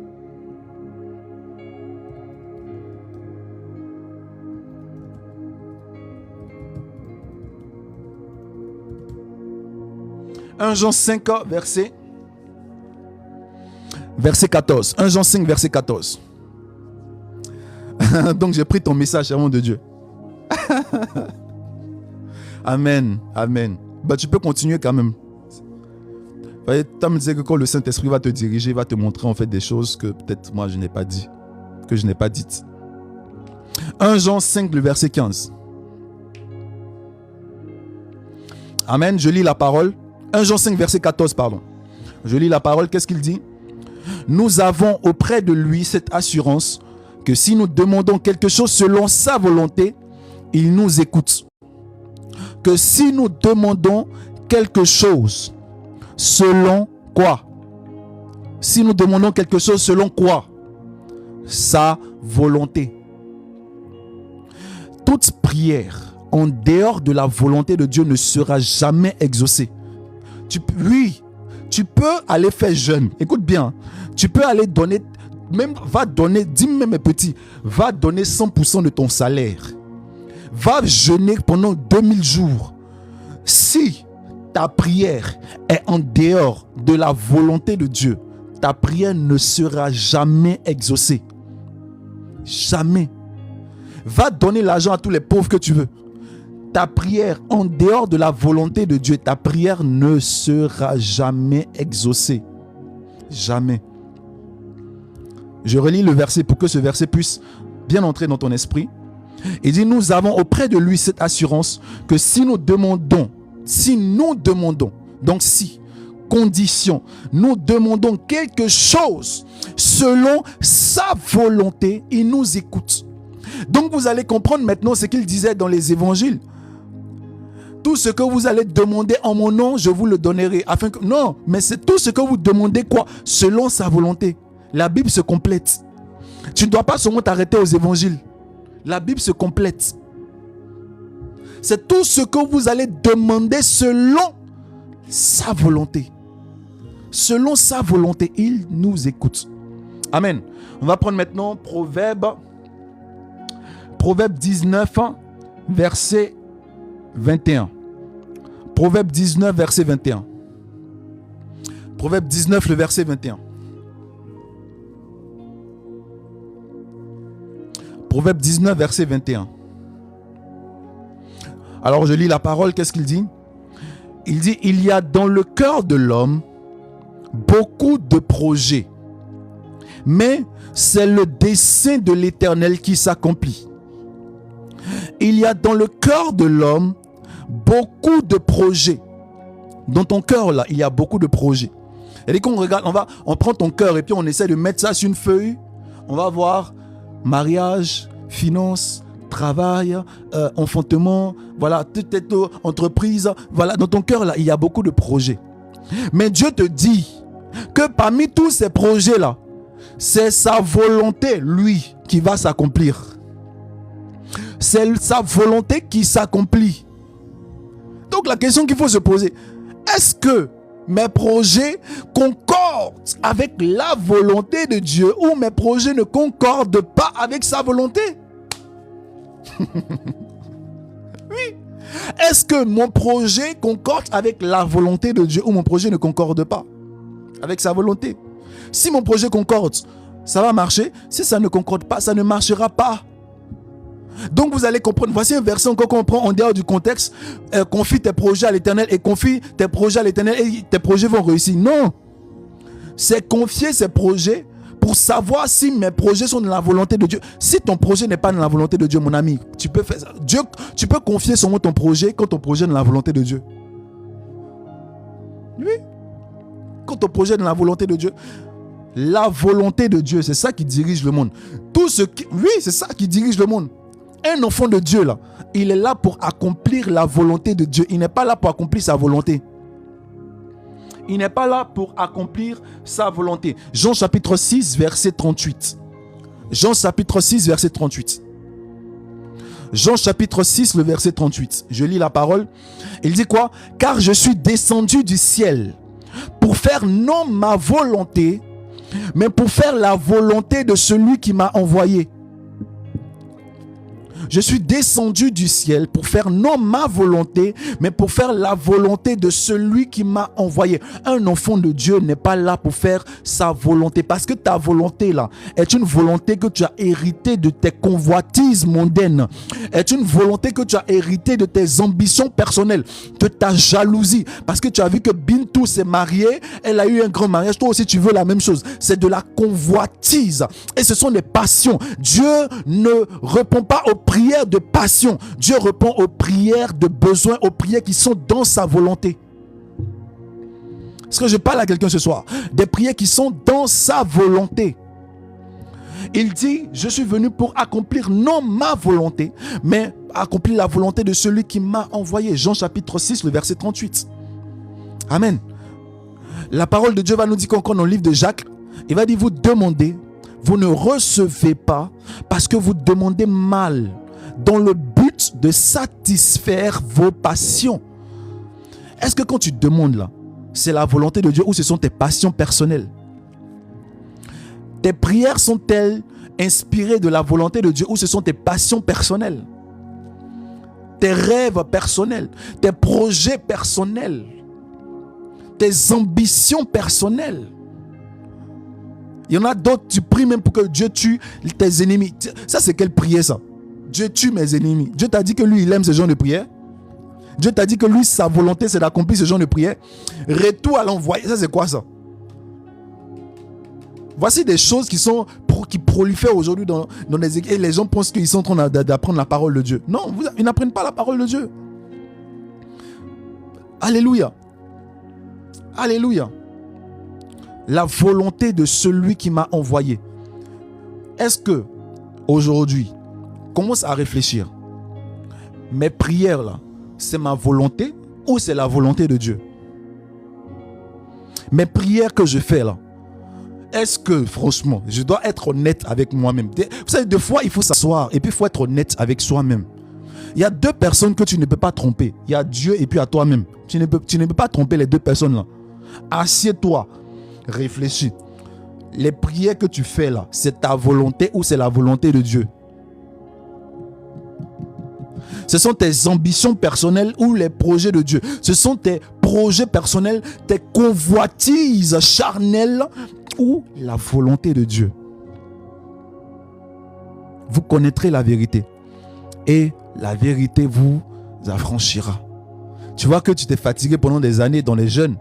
« 1 Jean 5, verset 14. 1 Jean 5, verset 14. Donc j'ai pris ton message, servant de Dieu. Amen. Amen. Bah, tu peux continuer quand même. Tu me disais que quand le Saint-Esprit va te diriger, il va te montrer en fait des choses que peut-être moi je n'ai pas dit, que je n'ai pas dites. 1 Jean 5, le verset 15. Amen. Je lis la parole. 1 Jean 5, verset 14, pardon. Je lis la parole. Qu'est-ce qu'il dit? Nous avons auprès de lui cette assurance que si nous demandons quelque chose selon sa volonté, il nous écoute. Que si nous demandons quelque chose selon quoi? Si nous demandons quelque chose selon quoi? Sa volonté. Toute prière en dehors de la volonté de Dieu ne sera jamais exaucée. Tu peux aller faire jeûne. Écoute bien. Tu peux aller donner, dis même mes petits, va donner 100% de ton salaire. Va jeûner pendant 2000 jours. Si ta prière est en dehors de la volonté de Dieu, ta prière ne sera jamais exaucée. Jamais. Va donner l'argent à tous les pauvres que tu veux. Ta prière en dehors de la volonté de Dieu, ta prière ne sera jamais exaucée. Jamais. Je relis le verset pour que ce verset puisse bien entrer dans ton esprit. Il dit, nous avons auprès de lui cette assurance que si nous demandons, donc si, condition, nous demandons quelque chose selon sa volonté, il nous écoute. Donc vous allez comprendre maintenant ce qu'il disait dans les évangiles. Tout ce que vous allez demander en mon nom, je vous le donnerai. Non, mais c'est tout ce que vous demandez quoi? Selon sa volonté. La Bible se complète. Tu ne dois pas seulement t'arrêter aux évangiles. La Bible se complète. C'est tout ce que vous allez demander selon sa volonté. Selon sa volonté, il nous écoute. Amen. On va prendre maintenant Proverbe 19, verset 21. Proverbe 19, verset 21. Proverbe 19, le verset 21. Proverbe 19, verset 21. Alors je lis la parole, qu'est-ce qu'il dit? Il dit, il y a dans le cœur de l'homme beaucoup de projets, mais c'est le dessein de l'Éternel qui s'accomplit. Il y a dans le cœur de l'homme beaucoup de projets. Dans ton cœur là, il y a beaucoup de projets. Et dès qu'on regarde, on prend ton cœur et puis on essaie de mettre ça sur une feuille. On va voir mariage, finances, travail, enfantement, voilà, toute entreprise. Voilà, dans ton cœur là, il y a beaucoup de projets. Mais Dieu te dit que parmi tous ces projets là, c'est sa volonté, lui, qui va s'accomplir. C'est sa volonté qui s'accomplit. Donc la question qu'il faut se poser, est-ce que mes projets concordent avec la volonté de Dieu ou mes projets ne concordent pas avec sa volonté? Oui. Est-ce que mon projet concorde avec la volonté de Dieu ou mon projet ne concorde pas avec sa volonté? Si mon projet concorde, ça va marcher. Si ça ne concorde pas, ça ne marchera pas. Donc vous allez comprendre, voici un verset encore qu'on prend en dehors du contexte. Confie tes projets à l'Éternel et confie tes projets à l'Éternel et tes projets vont réussir. Non, c'est confier ces projets pour savoir si mes projets sont dans la volonté de Dieu. Si ton projet n'est pas dans la volonté de Dieu, mon ami, tu peux faire ça. Tu peux confier seulement ton projet quand ton projet est dans la volonté de Dieu. Oui, quand ton projet est dans la volonté de Dieu. La volonté de Dieu, c'est ça qui dirige le monde. Oui, c'est ça qui dirige le monde. Un enfant de Dieu, là, il est là pour accomplir la volonté de Dieu. Il n'est pas là pour accomplir sa volonté. Il n'est pas là pour accomplir sa volonté. Jean chapitre 6, verset 38. Jean chapitre 6, verset 38. Jean chapitre 6, le verset 38. Je lis la parole. Il dit quoi? Car je suis descendu du ciel pour faire non ma volonté, mais pour faire la volonté de celui qui m'a envoyé. Je suis descendu du ciel pour faire non ma volonté, mais pour faire la volonté de celui qui m'a envoyé. Un enfant de Dieu n'est pas là pour faire sa volonté, parce que ta volonté là est une volonté que tu as héritée de tes convoitises mondaines, est une volonté que tu as héritée de tes ambitions personnelles, de ta jalousie, parce que tu as vu que Bintou s'est mariée, elle a eu un grand mariage, toi aussi tu veux la même chose. C'est de la convoitise et ce sont des passions. Dieu ne répond pas aux prières de passion. Dieu répond aux prières de besoin, aux prières qui sont dans sa volonté. Est-ce que je parle à quelqu'un ce soir? Des prières qui sont dans sa volonté. Il dit, je suis venu pour accomplir non ma volonté, mais accomplir la volonté de celui qui m'a envoyé. Jean chapitre 6, le verset 38. Amen. La parole de Dieu va nous dire encore dans le livre de Jacques, il va dire, vous demandez, vous ne recevez pas parce que vous demandez mal, dans le but de satisfaire vos passions. Est-ce que quand tu demandes là, c'est la volonté de Dieu ou ce sont tes passions personnelles? Tes prières sont-elles inspirées de la volonté de Dieu ou ce sont tes passions personnelles? Tes rêves personnels, tes projets personnels, tes ambitions personnelles. Il y en a d'autres, tu pries même pour que Dieu tue tes ennemis. Ça, c'est quelle prière ça? Dieu tue mes ennemis. Dieu t'a dit que lui, il aime ce genre de prière. Dieu t'a dit que lui, sa volonté, c'est d'accomplir ce genre de prière. Retour à l'envoyer. Ça, c'est quoi ça? Voici des choses qui prolifèrent aujourd'hui dans les églises. Et les gens pensent qu'ils sont en train d'apprendre la parole de Dieu. Non, ils n'apprennent pas la parole de Dieu. Alléluia. Alléluia. La volonté de celui qui m'a envoyé. Est-ce que aujourd'hui, commence à réfléchir, mes prières là, c'est ma volonté ou c'est la volonté de Dieu? Mes prières que je fais là, est-ce que franchement, je dois être honnête avec moi-même? Vous savez, des fois il faut s'asseoir et puis il faut être honnête avec soi-même. Il y a deux personnes que tu ne peux pas tromper. Il y a Dieu et puis à toi-même. Tu ne peux pas tromper les deux personnes là. Assieds-toi. Réfléchis. Les prières que tu fais là, c'est ta volonté ou c'est la volonté de Dieu? Ce sont tes ambitions personnelles ou les projets de Dieu? Ce sont tes projets personnels, tes convoitises charnelles ou la volonté de Dieu? Vous connaîtrez la vérité et la vérité vous affranchira. Tu vois que tu t'es fatigué pendant des années dans les jeûnes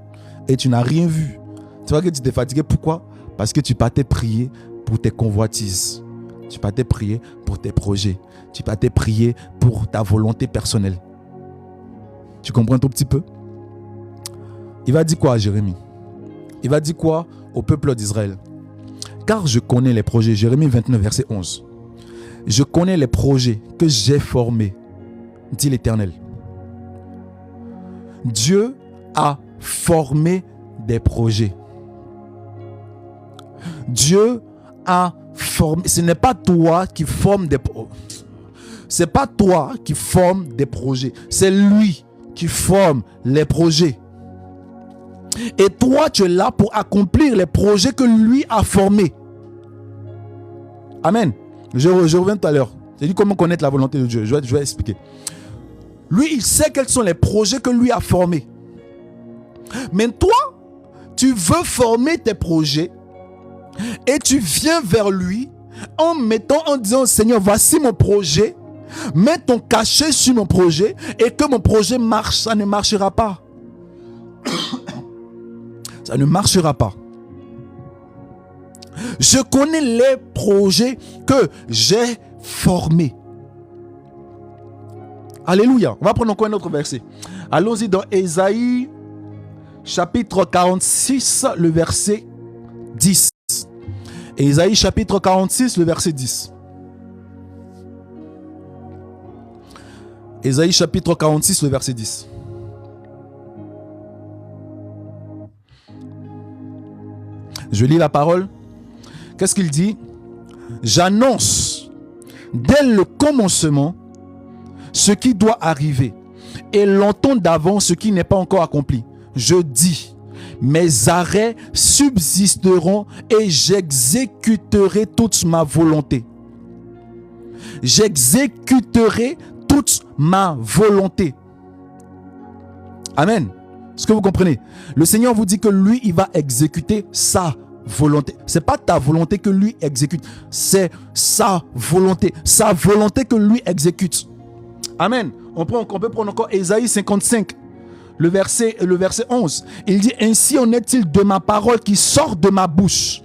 et tu n'as rien vu. Tu vois que tu t'es fatigué, pourquoi? Parce que tu partais prier pour tes convoitises. Tu partais prier pour tes projets. Tu partais prier pour ta volonté personnelle. Tu comprends un tout petit peu? Il va dire quoi à Jérémie? Il va dire quoi au peuple d'Israël? Car je connais les projets. Jérémie 29, verset 11. Je connais les projets que j'ai formés, dit l'Éternel. Dieu a formé des projets. Dieu a formé. Ce n'est pas toi qui forme des projets. C'est pas toi qui forme des projets. C'est lui qui forme les projets. Et toi, tu es là pour accomplir les projets que lui a formés. Amen. Je reviens tout à l'heure. J'ai dit comment connaître la volonté de Dieu. Je vais expliquer. Lui, il sait quels sont les projets que lui a formés. Mais toi, tu veux former tes projets et tu viens vers lui en disant, Seigneur, voici mon projet. Mets ton cachet sur mon projet et que mon projet marche. Ça ne marchera pas. Ça ne marchera pas. Je connais les projets que j'ai formés. Alléluia. On va prendre encore un autre verset. Allons-y dans Ésaïe, chapitre 46, le verset 10. Ésaïe, chapitre 46, le verset 10. Ésaïe, chapitre 46, le verset 10. Je lis la parole. Qu'est-ce qu'il dit? J'annonce dès le commencement ce qui doit arriver et longtemps d'avance ce qui n'est pas encore accompli. Je dis, mes arrêts subsisteront et j'exécuterai toute ma volonté. J'exécuterai toute ma volonté. Amen. Est-ce que vous comprenez? Le Seigneur vous dit que lui, il va exécuter sa volonté. Ce n'est pas ta volonté que lui exécute. C'est sa volonté. Sa volonté que lui exécute. Amen. On peut prendre encore Ésaïe 55, le verset 11. Il dit, ainsi en est-il de ma parole qui sort de ma bouche.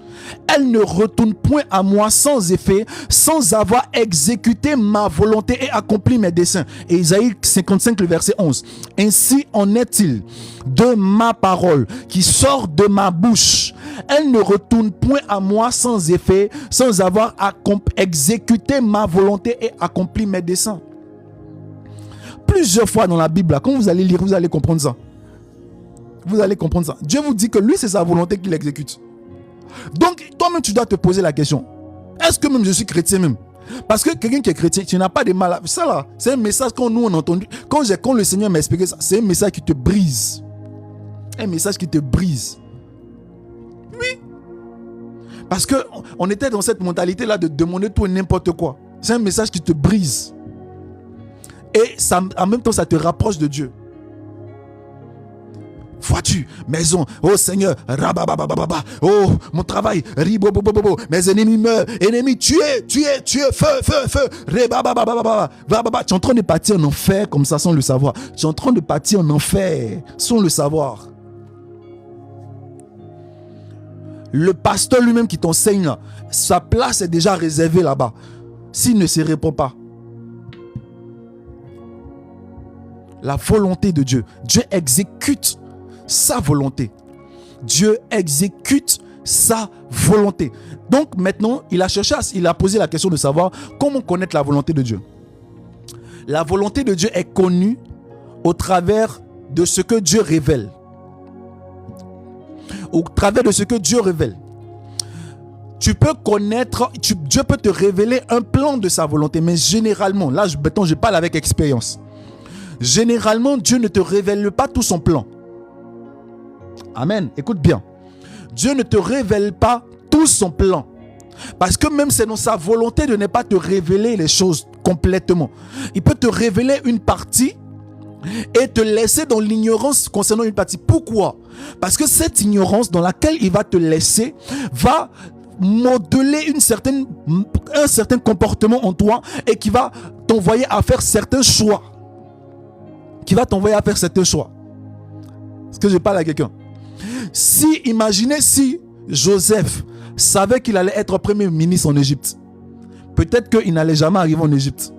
Elle ne retourne point à moi sans effet, sans avoir exécuté ma volonté et accompli mes desseins. Et Ésaïe 55, le verset 11. Ainsi en est-il de ma parole qui sort de ma bouche. Elle ne retourne point à moi sans effet, sans avoir exécuté ma volonté et accompli mes desseins. Plusieurs fois dans la Bible, quand vous allez lire, vous allez comprendre ça. Vous allez comprendre ça. Dieu vous dit que lui, c'est sa volonté qu'il exécute. Donc, toi-même, tu dois te poser la question. Est-ce que même je suis chrétien même? Parce que quelqu'un qui est chrétien, tu n'as pas de mal. Ça là, c'est un message qu'on nous on a entendu. Quand le Seigneur m'a expliqué ça, c'est un message qui te brise. Un message qui te brise. Oui. Parce qu'on était dans cette mentalité-là de demander tout et n'importe quoi. C'est un message qui te brise. Et ça, en même temps, ça te rapproche de Dieu. Voiture, maison, oh Seigneur, rabababababa, oh mon travail, ribobobobobo, mes ennemis meurent, ennemis tués, feu, rebababababa, tu es en train de partir en enfer comme ça sans le savoir. Tu es en train de partir en enfer sans le savoir. Le pasteur lui-même qui t'enseigne là, sa place est déjà réservée là-bas. S'il ne se répond pas. La volonté de Dieu. Dieu exécute sa volonté. Dieu exécute sa volonté. Donc maintenant, il a posé la question de savoir comment connaître la volonté de Dieu. La volonté de Dieu est connue au travers de ce que Dieu révèle. Au travers de ce que Dieu révèle. Tu peux connaître, Dieu peut te révéler un plan de sa volonté, mais généralement, là je parle avec expérience. Généralement, Dieu ne te révèle pas tout son plan. Amen. Écoute bien. Dieu ne te révèle pas tout son plan. Parce que même c'est dans sa volonté de ne pas te révéler les choses complètement. Il peut te révéler une partie et te laisser dans l'ignorance concernant une partie. Pourquoi? Parce que cette ignorance dans laquelle il va te laisser va modeler un certain comportement en toi et qui va t'envoyer à faire certains choix. Est-ce que je parle à quelqu'un? Imaginez si Joseph savait qu'il allait être premier ministre en Égypte. Peut-être qu'il n'allait jamais arriver en Égypte.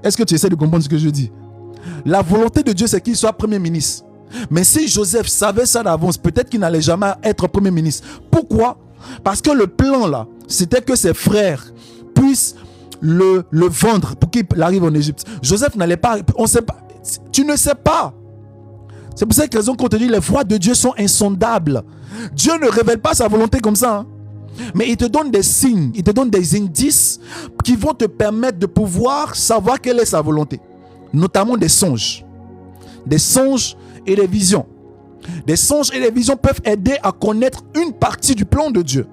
Est-ce que tu essaies de comprendre ce que je dis? La volonté de Dieu, c'est qu'il soit premier ministre. Mais si Joseph savait ça d'avance, peut-être qu'il n'allait jamais être premier ministre. Pourquoi? Parce que le plan là, c'était que ses frères puissent le vendre pour qu'il arrive en Égypte. Joseph n'allait pas, on sait pas, tu ne sais pas. C'est pour cette raison qu'on te dit les voies de Dieu sont insondables. Dieu ne révèle pas sa volonté comme ça, hein. Mais il te donne des signes, il te donne des indices qui vont te permettre de pouvoir savoir quelle est sa volonté, notamment des songes. des songes et des visions. Des songes et des visions peuvent aider à connaître une partie du plan de Dieu.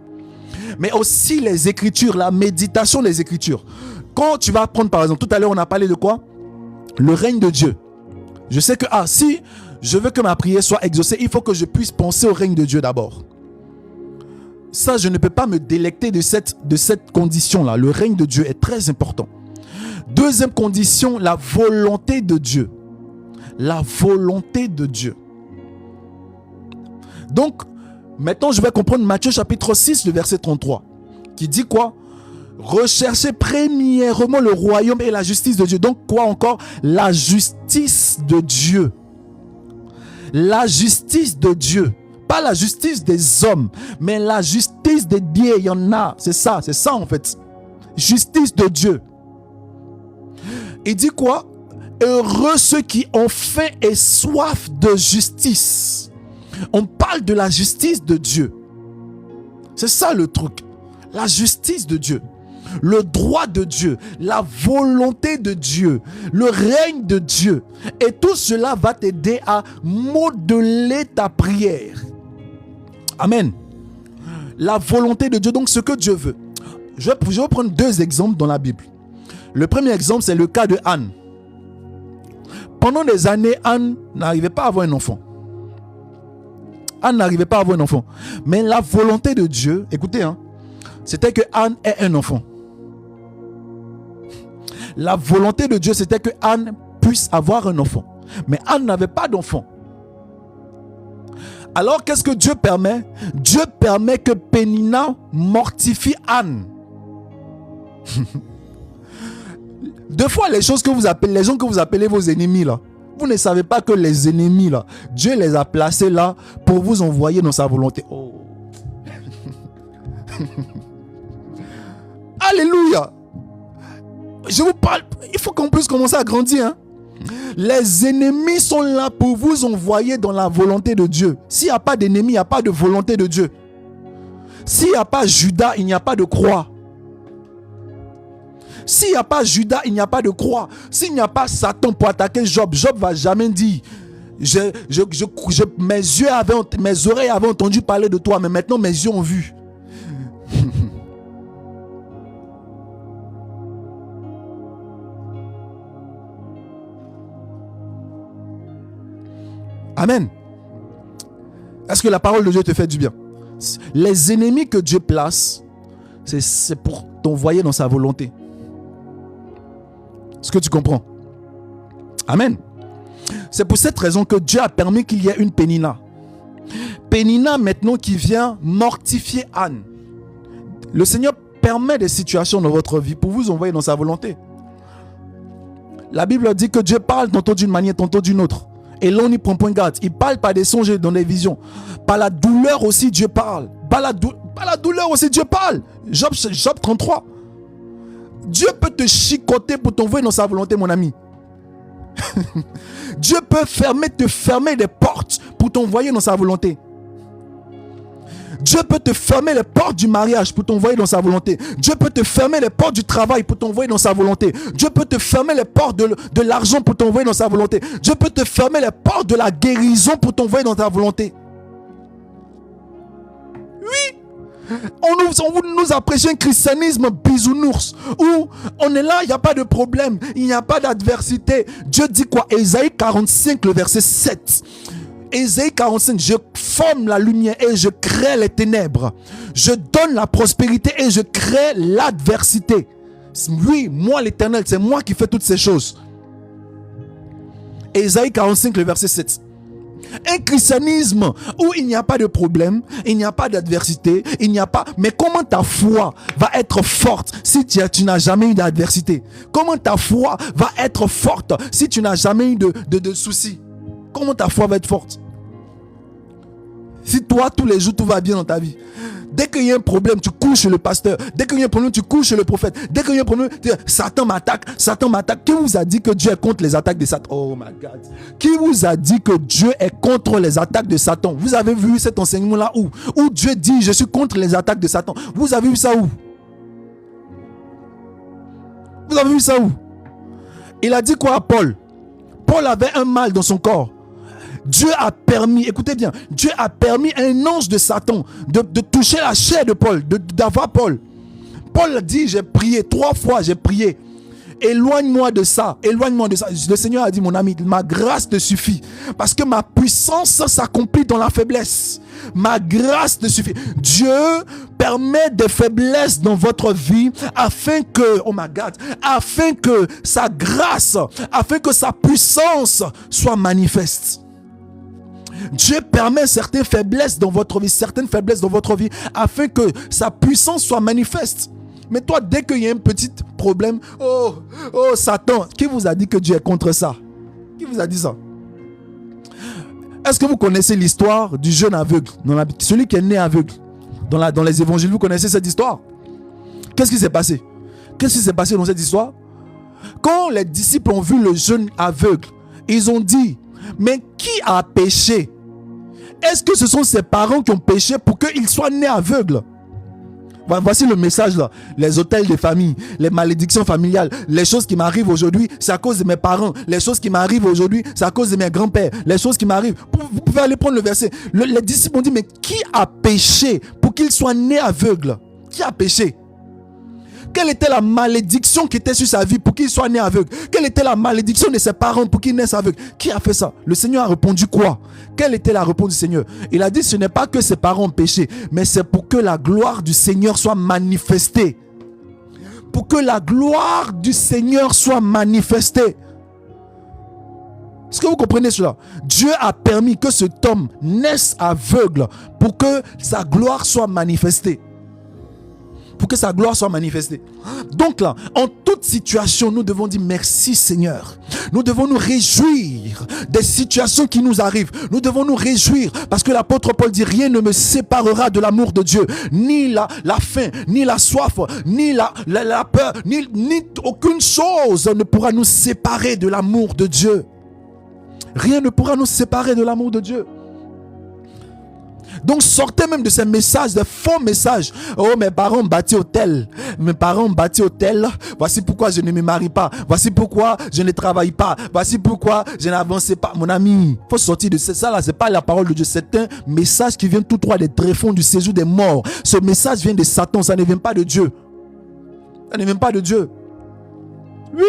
Mais aussi les Écritures, la méditation des Écritures. Quand tu vas prendre par exemple, tout à l'heure on a parlé de quoi? Le règne de Dieu. Je sais que si je veux que ma prière soit exaucée, il faut que je puisse penser au règne de Dieu d'abord. Ça, je ne peux pas me délecter de cette condition-là. Le règne de Dieu est très important. Deuxième condition, la volonté de Dieu. La volonté de Dieu. Donc, maintenant, je vais comprendre Matthieu chapitre 6, le verset 33, qui dit quoi? Recherchez premièrement le royaume et la justice de Dieu. Donc, quoi encore? La justice de Dieu. La justice de Dieu. Pas la justice des hommes, mais la justice de Dieu. Il y en a. C'est ça en fait. Justice de Dieu. Il dit quoi? Heureux ceux qui ont faim et soif de justice. On parle de la justice de Dieu. C'est ça le truc. La justice de Dieu. Le droit de Dieu. La volonté de Dieu. Le règne de Dieu. Et tout cela va t'aider à modeler ta prière. Amen. La volonté de Dieu, donc ce que Dieu veut. Je vais prendre deux exemples dans la Bible. Le premier exemple, c'est le cas de Anne. Pendant des années, Anne n'arrivait pas à avoir un enfant. Anne n'arrivait pas à avoir un enfant. Mais la volonté de Dieu, écoutez, c'était que Anne ait un enfant. La volonté de Dieu, c'était que Anne puisse avoir un enfant. Mais Anne n'avait pas d'enfant. Alors, qu'est-ce que Dieu permet? Dieu permet que Pénina mortifie Anne. Deux fois, les gens que vous appelez vos ennemis là, vous ne savez pas que les ennemis là, Dieu les a placés là pour vous envoyer dans sa volonté. Oh. Alléluia. Je vous parle, il faut qu'on puisse commencer à grandir. Les ennemis sont là pour vous envoyer dans la volonté de Dieu. S'il n'y a pas d'ennemis, il n'y a pas de volonté de Dieu. S'il n'y a pas Judas, il n'y a pas de croix. S'il n'y a pas Judas, il n'y a pas de croix. S'il n'y a pas Satan pour attaquer Job, Job ne va jamais dire mes oreilles avaient entendu parler de toi, mais maintenant mes yeux ont vu. Amen. Est-ce que la parole de Dieu te fait du bien? Les ennemis que Dieu place, c'est pour t'envoyer dans sa volonté. Est-ce que tu comprends? Amen. C'est pour cette raison que Dieu a permis qu'il y ait une Pénina. Pénina maintenant qui vient mortifier Anne. Le Seigneur permet des situations dans votre vie pour vous envoyer dans sa volonté. La Bible dit que Dieu parle tantôt d'une manière, tantôt d'une autre. Et l'on n'y prend point garde. Il parle par des songes et dans des visions. Par la douleur aussi Dieu parle. Par la douleur aussi Dieu parle. Job 33. Dieu peut te chicoter pour t'envoyer dans sa volonté, mon ami. Dieu peut te fermer des portes pour t'envoyer dans sa volonté. Dieu peut te fermer les portes du mariage pour t'envoyer dans sa volonté. Dieu peut te fermer les portes du travail pour t'envoyer dans sa volonté. Dieu peut te fermer les portes de l'argent pour t'envoyer dans sa volonté. Dieu peut te fermer les portes de la guérison pour t'envoyer dans ta volonté. Oui. On nous a prêché un christianisme bisounours où on est là, il n'y a pas de problème, il n'y a pas d'adversité. Dieu dit quoi? Ésaïe 45, le verset 7. Ésaïe 45, je forme la lumière et je crée les ténèbres. Je donne la prospérité et je crée l'adversité. Oui, moi l'Éternel, c'est moi qui fais toutes ces choses. Ésaïe 45, le verset 7. Un christianisme où il n'y a pas de problème, il n'y a pas d'adversité, il n'y a pas... Mais comment ta foi va être forte si tu n'as jamais eu d'adversité? Comment ta foi va être forte si tu n'as jamais eu de soucis? Comment ta foi va être forte? Si toi, tous les jours, tout va bien dans ta vie. Dès qu'il y a un problème, tu cours chez le pasteur. Dès qu'il y a un problème, tu cours chez le prophète. Dès qu'il y a un problème, Satan m'attaque. Satan m'attaque. Qui vous a dit que Dieu est contre les attaques de Satan? Oh my God. Qui vous a dit que Dieu est contre les attaques de Satan? Vous avez vu cet enseignement-là où? Où Dieu dit, je suis contre les attaques de Satan. Vous avez vu ça où? Vous avez vu ça où? Il a dit quoi à Paul? Paul avait un mal dans son corps. Dieu a permis, écoutez bien, Dieu a permis à un ange de Satan de toucher la chair de Paul, d'avoir Paul. Paul a dit, j'ai prié 3 fois, j'ai prié. Éloigne-moi de ça, éloigne-moi de ça. Le Seigneur a dit, mon ami, ma grâce te suffit. Parce que ma puissance s'accomplit dans la faiblesse. Ma grâce te suffit. Dieu permet des faiblesses dans votre vie afin que, oh my God, afin que sa grâce, afin que sa puissance soit manifeste. Dieu permet certaines faiblesses dans votre vie, afin que sa puissance soit manifeste. Mais toi, dès qu'il y a un petit problème, oh Satan, qui vous a dit que Dieu est contre ça? Qui vous a dit ça? Est-ce que vous connaissez l'histoire du jeune aveugle, celui qui est né aveugle? Dans les évangiles, vous connaissez cette histoire? Qu'est-ce qui s'est passé? Qu'est-ce qui s'est passé dans cette histoire? Quand les disciples ont vu le jeune aveugle, ils ont dit, mais qui a péché? Est-ce que ce sont ses parents qui ont péché pour qu'il soit né aveugle? Voici le message là. Les hôtels de famille, les malédictions familiales, les choses qui m'arrivent aujourd'hui, c'est à cause de mes parents. Les choses qui m'arrivent aujourd'hui, c'est à cause de mes grands-pères. Les choses qui m'arrivent. Vous pouvez aller prendre le verset. Les disciples ont dit, mais qui a péché pour qu'il soit né aveugle? Qui a péché? Quelle était la malédiction qui était sur sa vie pour qu'il soit né aveugle? Quelle était la malédiction de ses parents pour qu'il naisse aveugle? Qui a fait ça? Le Seigneur a répondu quoi? Quelle était la réponse du Seigneur? Il a dit, ce n'est pas que ses parents ont péché, mais c'est pour que la gloire du Seigneur soit manifestée. Pour que la gloire du Seigneur soit manifestée. Est-ce que vous comprenez cela? Dieu a permis que cet homme naisse aveugle pour que sa gloire soit manifestée. Pour que sa gloire soit manifestée. Donc là, en toute situation, nous devons dire merci Seigneur. Nous devons nous réjouir des situations qui nous arrivent. Nous devons nous réjouir parce que l'apôtre Paul dit, rien ne me séparera de l'amour de Dieu. Ni la faim, ni la soif, ni la peur, ni aucune chose ne pourra nous séparer de l'amour de Dieu. Rien ne pourra nous séparer de l'amour de Dieu. Donc sortez même de ces messages, de faux messages. Oh, mes parents ont bâti hôtel. Mes parents ont bâti hôtel. Voici pourquoi je ne me marie pas. Voici pourquoi je ne travaille pas. Voici pourquoi je n'avance pas. Mon ami, il faut sortir de ça là. C'est pas la parole de Dieu. C'est un message qui vient tout droit des tréfonds du séjour des morts. Ce message vient de Satan. Ça ne vient pas de Dieu. Ça ne vient pas de Dieu. Oui.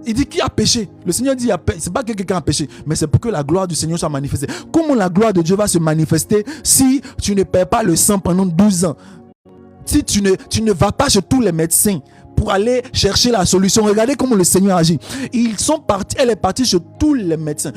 Il dit qui a péché? Le Seigneur dit, c'est pas que quelqu'un a péché, mais c'est pour que la gloire du Seigneur soit manifestée. Comment la gloire de Dieu va se manifester si tu ne perds pas le sang pendant 12 ans? Si tu ne vas pas chez tous les médecins pour aller chercher la solution. Regardez comment le Seigneur agit. Elle est partie chez tous les médecins.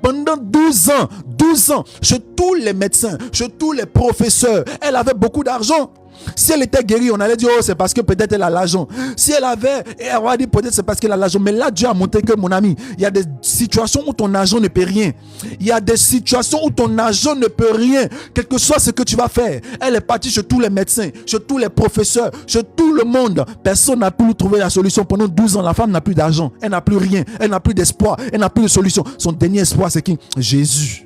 Pendant 12 ans, chez tous les médecins, chez tous les professeurs. Elle avait beaucoup d'argent. Si elle était guérie, on allait dire, oh, c'est parce que peut-être elle a l'argent. Si elle avait, on va dire peut-être c'est parce qu'elle a l'argent. Mais là, Dieu a montré que, mon ami, il y a des situations où ton argent ne peut rien. Il y a des situations où ton argent ne peut rien. Quel que soit ce que tu vas faire. Elle est partie chez tous les médecins, chez tous les professeurs, chez tout le monde. Personne n'a pu lui trouver la solution. Pendant 12 ans, la femme n'a plus d'argent. Elle n'a plus rien. Elle n'a plus d'espoir. Elle n'a plus de solution. Son dernier espoir, c'est qui? Jésus.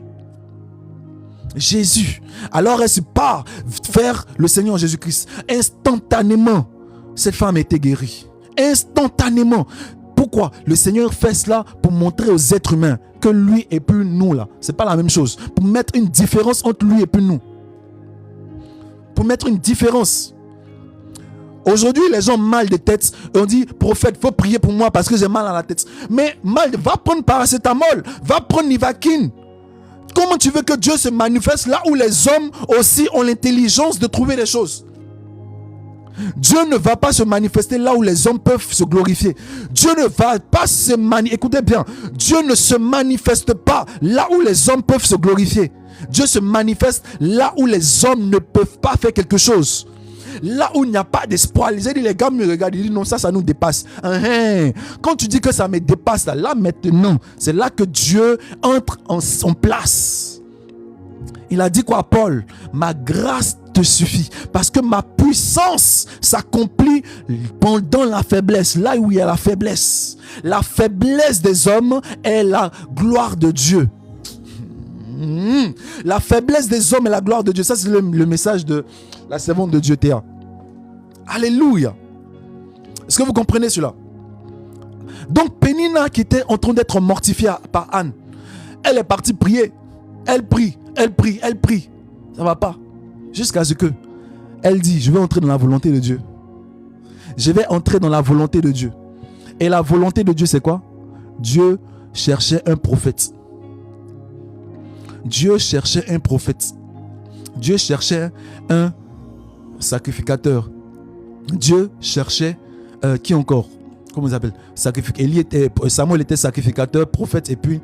Alors elle se part vers le Seigneur Jésus-Christ. Instantanément, cette femme était guérie. Instantanément. Pourquoi? Le Seigneur fait cela pour montrer aux êtres humains que lui et plus nous là. C'est pas la même chose. Pour mettre une différence entre lui et plus nous. Pour mettre une différence. Aujourd'hui, les gens ont mal de tête. On dit, prophète, faut prier pour moi parce que j'ai mal à la tête. Mais va prendre paracétamol, va prendre Nivaquine. Comment tu veux que Dieu se manifeste là où les hommes aussi ont l'intelligence de trouver des choses? Dieu ne va pas se manifester là où les hommes peuvent se glorifier. Dieu ne va pas se manifester. Écoutez bien, Dieu ne se manifeste pas là où les hommes peuvent se glorifier. Dieu se manifeste là où les hommes ne peuvent pas faire quelque chose. Là où il n'y a pas d'espoir. Les gars me regardent, ils disent non, ça nous dépasse. Quand tu dis que ça me dépasse, là maintenant, c'est là que Dieu entre en place. Il a dit quoi, Paul? Ma grâce te suffit parce que ma puissance s'accomplit pendant la faiblesse. Là où il y a la faiblesse. La faiblesse des hommes est la gloire de Dieu. La faiblesse des hommes et la gloire de Dieu. Ça, c'est le message de la servante de Dieu, Théa. Alléluia. Est-ce que vous comprenez cela? Donc Pénina, qui était en train d'être mortifiée par Anne, elle est partie prier. Elle prie. Ça ne va pas. Jusqu'à ce que elle dit, je vais entrer dans la volonté de Dieu. Je vais entrer dans la volonté de Dieu. Et la volonté de Dieu, c'est quoi? Dieu cherchait un prophète. Dieu cherchait un prophète. Dieu cherchait un sacrificateur. Dieu cherchait qui encore? Comment ils appellent? Samuel était sacrificateur, prophète, et puis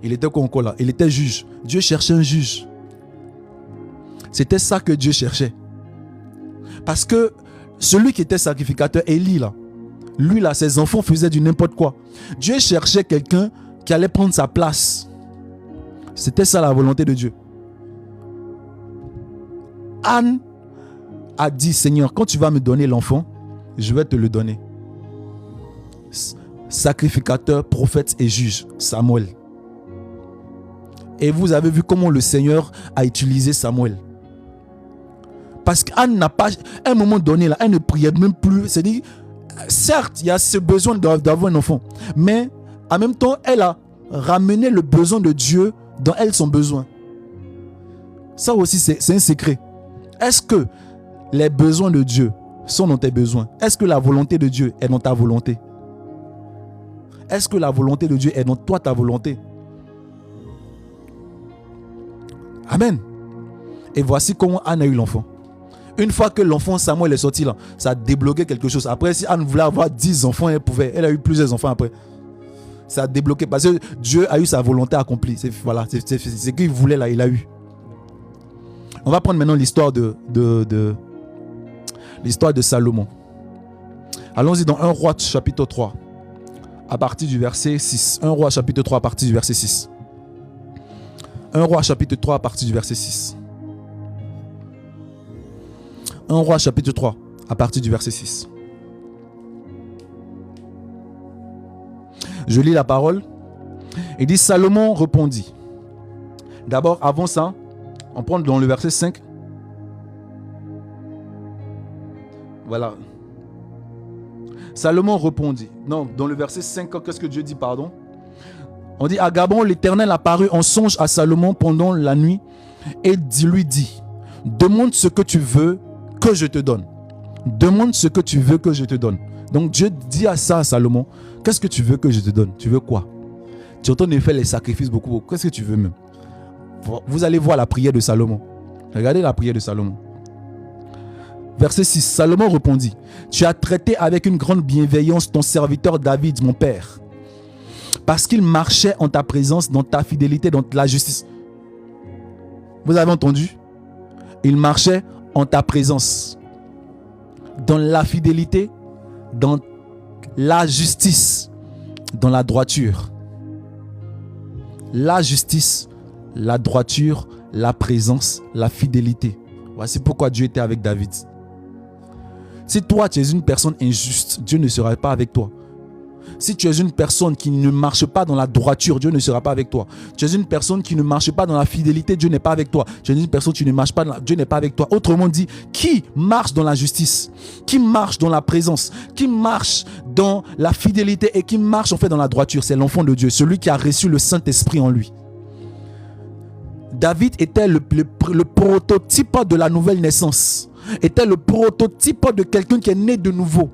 il était quoi encore là? Il était juge. Dieu cherchait un juge. C'était ça que Dieu cherchait. Parce que celui qui était sacrificateur, Élie là, lui là, ses enfants faisaient du n'importe quoi. Dieu cherchait quelqu'un qui allait prendre sa place. C'était ça la volonté de Dieu. Anne a dit, Seigneur, quand tu vas me donner l'enfant, je vais te le donner. Sacrificateur, prophète et juge, Samuel. Et vous avez vu comment le Seigneur a utilisé Samuel. Parce qu'Anne n'a pas, à un moment donné, là, elle ne priait même plus. C'est-à-dire, certes, il y a ce besoin d'avoir un enfant, mais en même temps, elle a ramené le besoin de Dieu dans elle, son besoin. Ça aussi, c'est un secret. Est-ce que les besoins de Dieu sont dans tes besoins? Est-ce que la volonté de Dieu est dans ta volonté? Est-ce que la volonté de Dieu est dans toi, ta volonté? Amen. Et voici comment Anne a eu l'enfant. Une fois que l'enfant Samuel est sorti là, ça a débloqué quelque chose. Après, si Anne voulait avoir 10 enfants, elle a eu plusieurs enfants après. Ça a débloqué parce que Dieu a eu sa volonté accomplie. C'est ce qu'il voulait là, il a eu. On va prendre maintenant l'histoire l'histoire de Salomon. Allons-y dans 1 Roi chapitre 3 à partir du verset 6. 1 Roi chapitre 3 à partir du verset 6. 1 Roi chapitre 3 à partir du verset 6. 1 Roi chapitre 3 à partir du verset 6. Je lis la parole. Il dit, Salomon répondit. D'abord, avant ça, on prend dans le verset 5. Voilà. Salomon répondit. Non, dans le verset 5, qu'est-ce que Dieu dit, pardon? On dit, à Gabon, l'Éternel apparut en songe à Salomon pendant la nuit et lui dit, demande ce que tu veux que je te donne. Demande ce que tu veux que je te donne. Donc Dieu dit à ça à Salomon, qu'est-ce que tu veux que je te donne? Tu veux quoi? Tu entends de faire les sacrifices beaucoup. Qu'est-ce que tu veux même? Vous allez voir la prière de Salomon. Regardez la prière de Salomon. Verset 6, Salomon répondit, tu as traité avec une grande bienveillance ton serviteur David, mon père, parce qu'il marchait en ta présence, dans ta fidélité, dans la justice. Vous avez entendu? Il marchait en ta présence, dans la fidélité, dans la justice, dans la droiture. La justice, la droiture, la présence, la fidélité. Voici pourquoi Dieu était avec David. Si toi tu es une personne injuste, Dieu ne sera pas avec toi. Si tu es une personne qui ne marche pas dans la droiture, Dieu ne sera pas avec toi. Tu es une personne qui ne marche pas dans la fidélité, Dieu n'est pas avec toi. Tu es une personne qui ne marche pas, Dieu n'est pas avec toi. Autrement dit, qui marche dans la justice, qui marche dans la présence, qui marche dans la fidélité et qui marche en fait dans la droiture, c'est l'enfant de Dieu, celui qui a reçu le Saint-Esprit en lui. David était le prototype de la nouvelle naissance, était le prototype de quelqu'un qui est né de nouveau.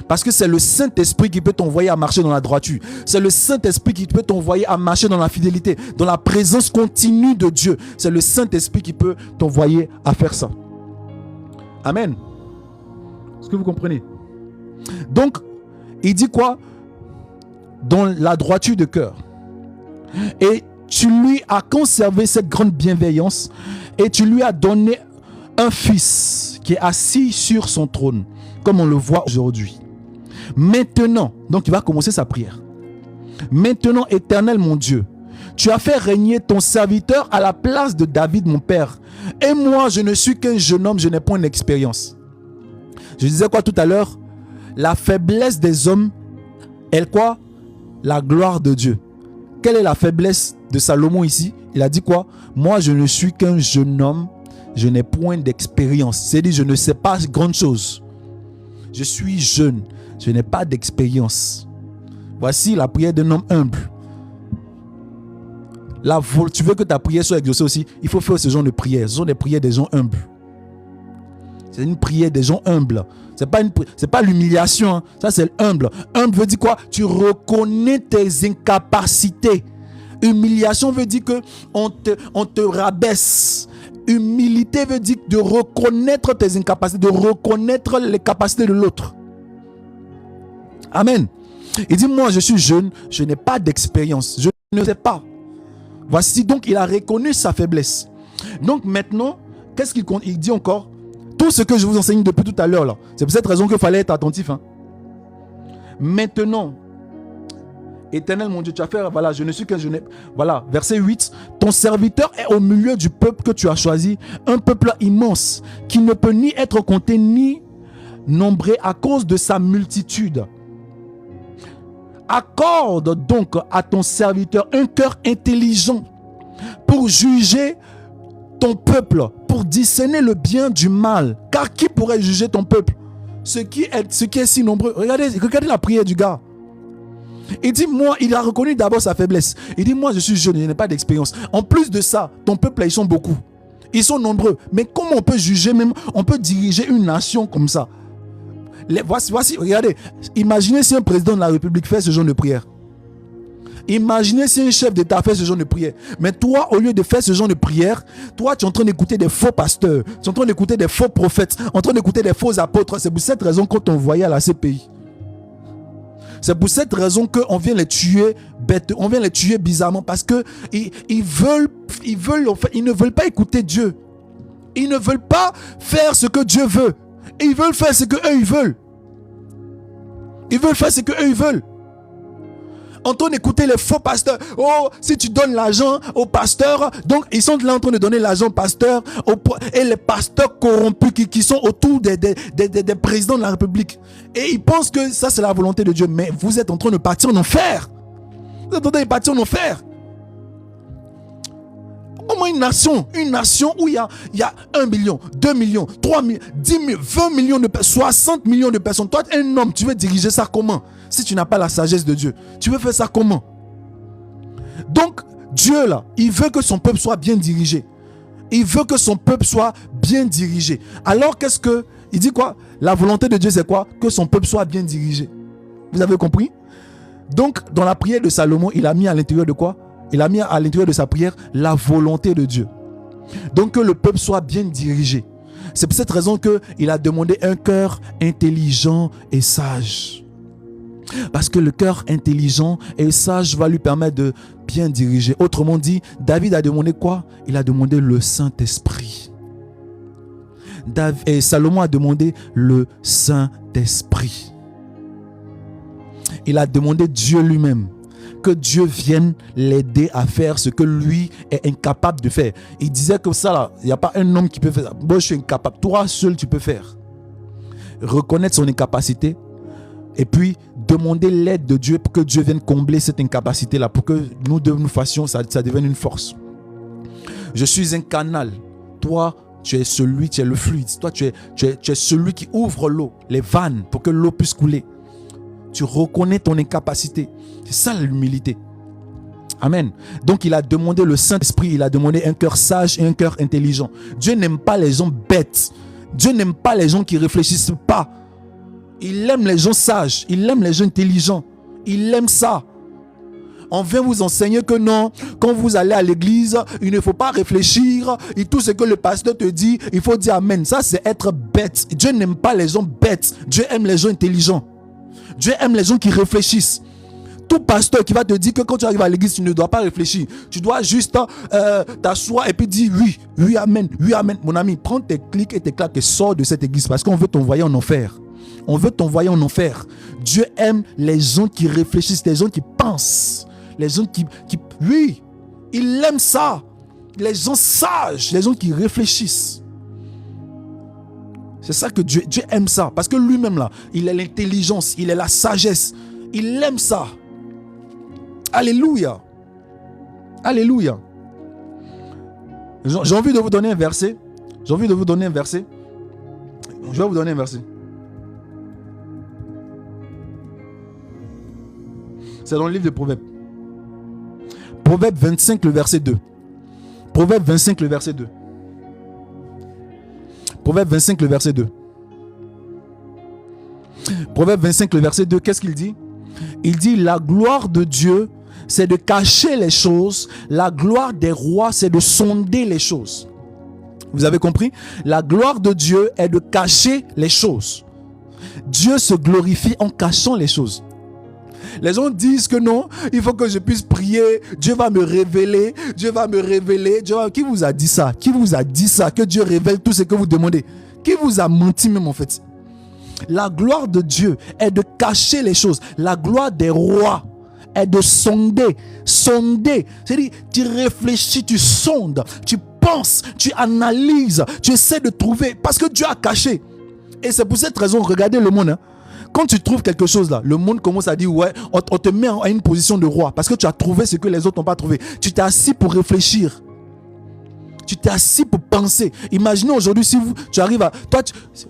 Parce que c'est le Saint-Esprit qui peut t'envoyer à marcher dans la droiture. C'est le Saint-Esprit qui peut t'envoyer à marcher dans la fidélité, dans la présence continue de Dieu. C'est le Saint-Esprit qui peut t'envoyer à faire ça. Amen. Est-ce que vous comprenez? Donc, il dit quoi? Dans la droiture de cœur. Et tu lui as conservé cette grande bienveillance et tu lui as donné un fils qui est assis sur son trône, comme on le voit aujourd'hui. Maintenant, donc il va commencer sa prière. Maintenant, Éternel mon Dieu, tu as fait régner ton serviteur à la place de David mon père. Et moi, je ne suis qu'un jeune homme, je n'ai point d'expérience. Je disais quoi tout à l'heure? La faiblesse des hommes est quoi? La gloire de Dieu. Quelle est la faiblesse de Salomon ici? Il a dit quoi? Moi, je ne suis qu'un jeune homme, je n'ai point d'expérience. C'est-à-dire, je ne sais pas grande chose. je suis jeune, je n'ai pas d'expérience. Voici la prière d'un homme humble. Tu veux que ta prière soit exaucée aussi, il faut faire ce genre de prière. Ce sont des prières des gens humbles. C'est une prière des gens humbles. C'est pas l'humiliation, hein. Ça c'est humble. Humble veut dire quoi? Tu reconnais tes incapacités. Humiliation veut dire que on te rabaisse. Humilité veut dire de reconnaître tes incapacités, de reconnaître les capacités de l'autre. Amen. Il dit, moi je suis jeune, je n'ai pas d'expérience, je ne sais pas. Voici donc, il a reconnu sa faiblesse. Donc maintenant, qu'est-ce qu'il dit encore? Tout ce que je vous enseigne depuis tout à l'heure là, c'est pour cette raison qu'il fallait être attentif, hein. Maintenant, Éternel mon Dieu, tu as fait, voilà, je ne suis que je n'ai. Voilà, verset 8. Ton serviteur est au milieu du peuple que tu as choisi, un peuple immense qui ne peut ni être compté ni nombré à cause de sa multitude. Accorde donc à ton serviteur un cœur intelligent pour juger ton peuple, pour discerner le bien du mal. Car qui pourrait juger ton peuple? Ce qui est si nombreux. Regardez la prière du gars. Il dit, moi, il a reconnu d'abord sa faiblesse. Il dit, moi, je suis jeune, je n'ai pas d'expérience. En plus de ça, ton peuple, ils sont beaucoup. Ils sont nombreux. Mais comment on peut juger même, on peut diriger une nation comme ça? Voici, regardez. Imaginez si un président de la République fait ce genre de prière. Imaginez si un chef d'État fait ce genre de prière. Mais toi, au lieu de faire ce genre de prière, toi, tu es en train d'écouter des faux pasteurs. Tu es en train d'écouter des faux prophètes. En train d'écouter des faux apôtres. C'est pour cette raison qu'on t'envoyait à la CPI. C'est pour cette raison qu'on vient les tuer bête, on vient les tuer bizarrement parce que ils ne veulent pas écouter Dieu. Ils ne veulent pas faire ce que Dieu veut. Ils veulent faire ce que eux ils veulent. Ils veulent faire ce que eux ils veulent. En train d'écouter les faux pasteurs. Oh, si tu donnes l'argent aux pasteurs, donc ils sont là en train de donner l'argent aux pasteurs et les pasteurs corrompus qui sont autour des présidents de la République. Et ils pensent que ça c'est la volonté de Dieu. Mais vous êtes en train de partir en enfer. Vous êtes en train de partir en enfer. Comment une nation où il y a 1 million, 2 millions, 3 millions, 10 millions, 20 millions de personnes, 60 millions de personnes. Toi, un homme, tu veux diriger ça comment? Si tu n'as pas la sagesse de Dieu, tu veux faire ça comment? Donc, Dieu là, il veut que son peuple soit bien dirigé. Il veut que son peuple soit bien dirigé. Alors, qu'est-ce que... Il dit quoi? La volonté de Dieu, c'est quoi? Que son peuple soit bien dirigé. Vous avez compris? Donc, dans la prière de Salomon, il a mis à l'intérieur de quoi? Il a mis à l'intérieur de sa prière la volonté de Dieu. Donc que le peuple soit bien dirigé. C'est pour cette raison qu'il a demandé un cœur intelligent et sage. Parce que le cœur intelligent et sage va lui permettre de bien diriger. Autrement dit, David a demandé quoi? Il a demandé le Saint-Esprit. Et Salomon a demandé le Saint-Esprit. Il a demandé Dieu lui-même. Que Dieu vienne l'aider à faire ce que lui est incapable de faire. Il disait que ça là, il n'y a pas un homme qui peut faire ça. Moi je suis incapable. Toi seul tu peux faire. Reconnaître son incapacité et puis demander l'aide de Dieu pour que Dieu vienne combler cette incapacité là, pour que nous fassions, ça devienne une force. Je suis un canal. Toi tu es le fluide. Toi tu es celui qui ouvre l'eau, les vannes pour que l'eau puisse couler. Tu reconnais ton incapacité. C'est ça l'humilité. Amen. Donc il a demandé le Saint-Esprit, il a demandé un cœur sage et un cœur intelligent. Dieu n'aime pas les gens bêtes. Dieu n'aime pas les gens qui ne réfléchissent pas. Il aime les gens sages, il aime les gens intelligents. Il aime ça. On vient vous enseigner que non, quand vous allez à l'église, il ne faut pas réfléchir. Et tout ce que le pasteur te dit, il faut dire amen. Ça c'est être bête. Dieu n'aime pas les gens bêtes. Dieu aime les gens intelligents. Dieu aime les gens qui réfléchissent. Tout pasteur qui va te dire que quand tu arrives à l'église, tu ne dois pas réfléchir. Tu dois juste t'asseoir et puis dire oui, oui, amen, oui, amen. Mon ami, prends tes clics et tes claques et sors de cette église parce qu'on veut t'envoyer en enfer. On veut t'envoyer en enfer. Dieu aime les gens qui réfléchissent, les gens qui pensent, les gens qui oui, il aime ça. Les gens sages, les gens qui réfléchissent. C'est ça que Dieu aime ça. Parce que lui-même là, il a l'intelligence, il a la sagesse. Il aime ça. Alléluia. Alléluia. J'ai envie de vous donner un verset. Je vais vous donner un verset. C'est dans le livre de Proverbes. Proverbe 25, le verset 2. Proverbe 25, le verset 2. Proverbe 25, le verset 2. Proverbe 25, le verset 2, qu'est-ce qu'il dit? Il dit, la gloire de Dieu, c'est de cacher les choses. La gloire des rois, c'est de sonder les choses. Vous avez compris? La gloire de Dieu est de cacher les choses. Dieu se glorifie en cachant les choses. Les gens disent que non, il faut que je puisse prier, Dieu va me révéler, Dieu va me révéler. Qui vous a dit ça? Qui vous a dit ça? Que Dieu révèle tout ce que vous demandez? Qui vous a menti même en fait? La gloire de Dieu est de cacher les choses. La gloire des rois est de sonder. Sonder, c'est-à-dire tu réfléchis, tu sondes, tu penses, tu analyses, tu essaies de trouver parce que Dieu a caché. Et c'est pour cette raison, regardez le monde. Quand tu trouves quelque chose là, le monde commence à dire ouais, on te met à une position de roi parce que tu as trouvé ce que les autres n'ont pas trouvé. Tu t'es assis pour réfléchir. Tu t'es assis pour penser. Imaginez aujourd'hui si tu arrives à... Toi,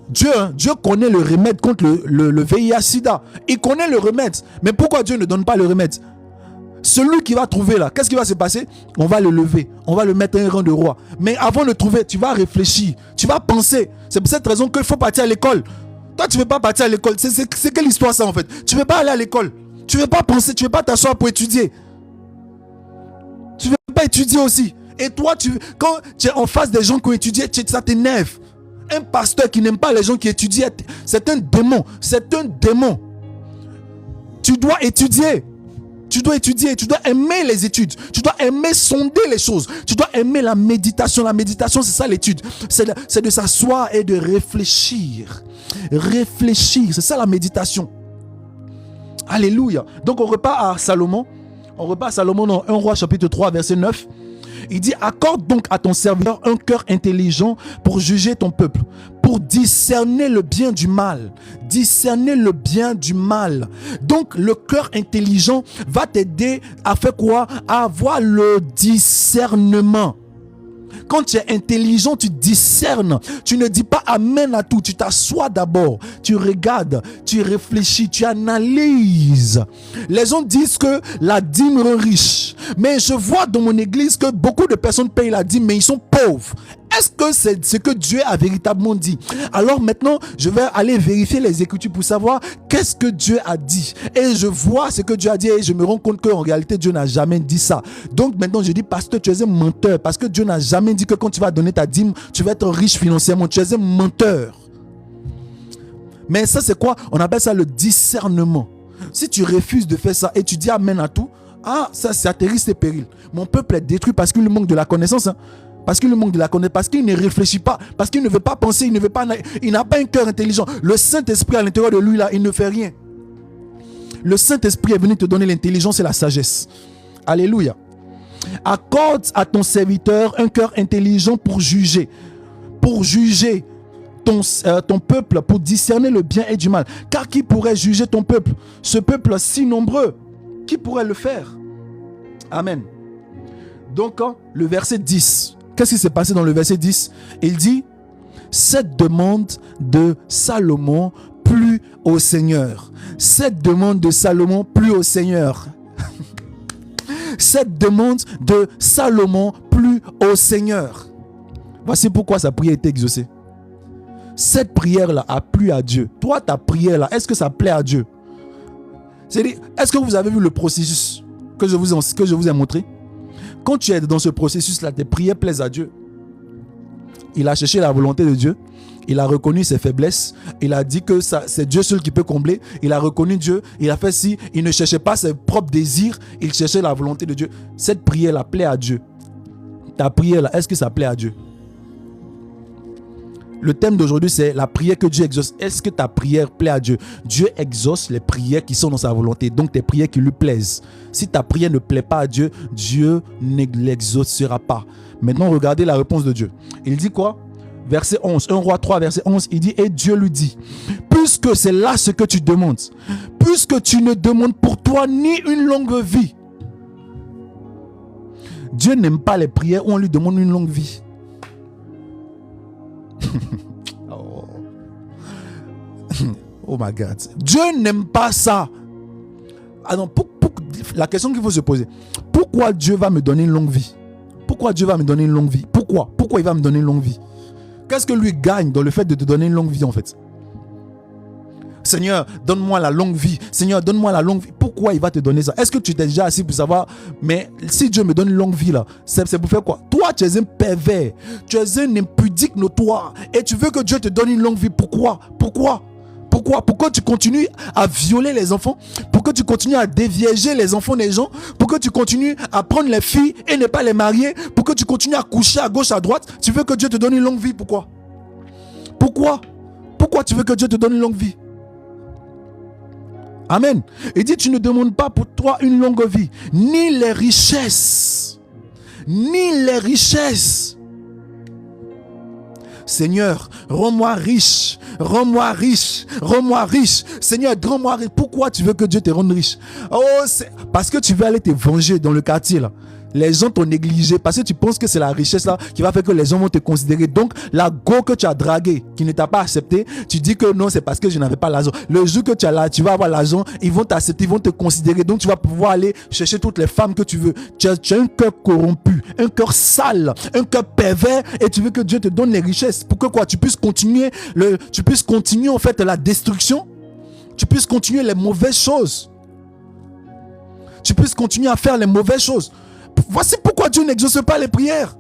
Dieu connaît le remède contre le VIH-Sida. Il connaît le remède. Mais pourquoi Dieu ne donne pas le remède? Celui qui va trouver là, qu'est-ce qui va se passer? On va le lever. On va le mettre à un rang de roi. Mais avant de le trouver, tu vas réfléchir. Tu vas penser. C'est pour cette raison qu'il faut partir à l'école. Toi, tu ne veux pas partir à l'école. C'est quelle histoire ça en fait? Tu ne veux pas aller à l'école. Tu ne veux pas penser. Tu ne veux pas t'asseoir pour étudier. Tu ne veux pas étudier aussi. Et toi, quand tu es en face des gens qui ont étudié, ça t'énerve. Un pasteur qui n'aime pas les gens qui étudient, c'est un démon. C'est un démon. Tu dois étudier. Tu dois étudier. Tu dois aimer les études. Tu dois aimer sonder les choses. Tu dois aimer la méditation. La méditation, c'est ça l'étude. C'est de s'asseoir et de réfléchir. Réfléchir, c'est ça la méditation. Alléluia. Donc on repart à Salomon. On repart à Salomon dans 1 Roi chapitre 3 verset 9. Il dit, accorde donc à ton serviteur un cœur intelligent pour juger ton peuple, pour discerner le bien du mal. Discerner le bien du mal. Donc le cœur intelligent va t'aider à faire quoi? À avoir le discernement. Quand tu es intelligent, tu discernes. Tu ne dis pas amen à tout. Tu t'assois d'abord. Tu regardes, tu réfléchis, tu analyses. Les gens disent que la dîme rend riche. Mais je vois dans mon église que beaucoup de personnes payent la dîme, mais ils sont pauvres. Est-ce que c'est ce que Dieu a véritablement dit? Alors maintenant, je vais aller vérifier les Écritures pour savoir qu'est-ce que Dieu a dit. Et je vois ce que Dieu a dit et je me rends compte qu'en réalité, Dieu n'a jamais dit ça. Donc maintenant, je dis, pasteur, tu es un menteur. Parce que Dieu n'a jamais dit que quand tu vas donner ta dîme, tu vas être riche financièrement. Tu es un menteur. Mais ça, c'est quoi? On appelle ça le discernement. Si tu refuses de faire ça et tu dis amen à tout, ça, c'est à tes risques et périls. Mon peuple est détruit parce qu'il manque de la connaissance. Parce qu'il manque de la connaissance, parce qu'il ne réfléchit pas, parce qu'il ne veut pas penser, il n'a pas un cœur intelligent. Le Saint-Esprit à l'intérieur de lui, là, il ne fait rien. Le Saint-Esprit est venu te donner l'intelligence et la sagesse. Alléluia. Accorde à ton serviteur un cœur intelligent pour juger ton peuple, pour discerner le bien et du mal. Car qui pourrait juger ton peuple? Ce peuple si nombreux, qui pourrait le faire? Amen. Donc, le verset 10. Qu'est-ce qui s'est passé dans le verset 10? Il dit, cette demande de Salomon plut au Seigneur. Cette demande de Salomon plut au Seigneur. Cette demande de Salomon plut au Seigneur. Voici pourquoi sa prière est exaucée. Cette prière-là a plu à Dieu. Toi, ta prière-là, est-ce que ça plaît à Dieu? C'est-à-dire, est-ce que vous avez vu le processus que je vous ai montré? Quand tu es dans ce processus-là, tes prières plaisent à Dieu. Il a cherché la volonté de Dieu. Il a reconnu ses faiblesses. Il a dit que c'est Dieu seul qui peut combler. Il a reconnu Dieu. Il a fait si. Il ne cherchait pas ses propres désirs. Il cherchait la volonté de Dieu. Cette prière-là plaît à Dieu. Ta prière-là, est-ce que ça plaît à Dieu? Le thème d'aujourd'hui, c'est la prière que Dieu exauce. Est-ce que ta prière plaît à Dieu? Dieu exauce les prières qui sont dans sa volonté. Donc tes prières qui lui plaisent. Si ta prière ne plaît pas à Dieu, Dieu ne l'exaucera pas. Maintenant, regardez la réponse de Dieu. Il dit quoi? Verset 11, 1 Roi 3, verset 11, il dit, et Dieu lui dit, puisque c'est là ce que tu demandes, puisque tu ne demandes pour toi ni une longue vie. Dieu n'aime pas les prières où on lui demande une longue vie. Oh my God. Dieu n'aime pas ça. Ah non, La question qu'il faut se poser, pourquoi Dieu va me donner une longue vie? Pourquoi Dieu va me donner une longue vie? Pourquoi il va me donner une longue vie? Qu'est-ce que lui gagne dans le fait de te donner une longue vie en fait? Seigneur, donne-moi la longue vie. Seigneur, donne-moi la longue vie. Pourquoi il va te donner ça? Est-ce que tu t'es déjà assis pour savoir, mais si Dieu me donne une longue vie là, c'est pour faire quoi? Toi, tu es un pervers. Tu es un impudique notoire. Et tu veux que Dieu te donne une longue vie. Pourquoi? Pourquoi tu continues à violer les enfants? Pourquoi tu continues à dévierger les enfants des gens? Pourquoi tu continues à prendre les filles et ne pas les marier? Pourquoi tu continues à coucher à gauche, à droite? Tu veux que Dieu te donne une longue vie. Pourquoi tu veux que Dieu te donne une longue vie? Amen. Il dit, tu ne demandes pas pour toi une longue vie, ni les richesses. Seigneur, rends-moi riche. Seigneur, rends-moi riche. Pourquoi tu veux que Dieu te rende riche? Oh, c'est parce que tu veux aller te venger dans le quartier là. Les gens t'ont négligé parce que tu penses que c'est la richesse là qui va faire que les gens vont te considérer. Donc la go que tu as draguée, qui ne t'a pas accepté, tu dis que non, c'est parce que je n'avais pas l'argent. Le jour que tu as là, tu vas avoir l'argent, ils vont t'accepter, ils vont te considérer. Donc tu vas pouvoir aller chercher toutes les femmes que tu veux. Tu as un cœur corrompu, un cœur sale, un cœur pervers, et tu veux que Dieu te donne les richesses pour que quoi, tu puisses continuer en fait la destruction, tu puisses continuer les mauvaises choses, tu puisses continuer à faire les mauvaises choses. Voici pourquoi Dieu n'exauce pas les prières.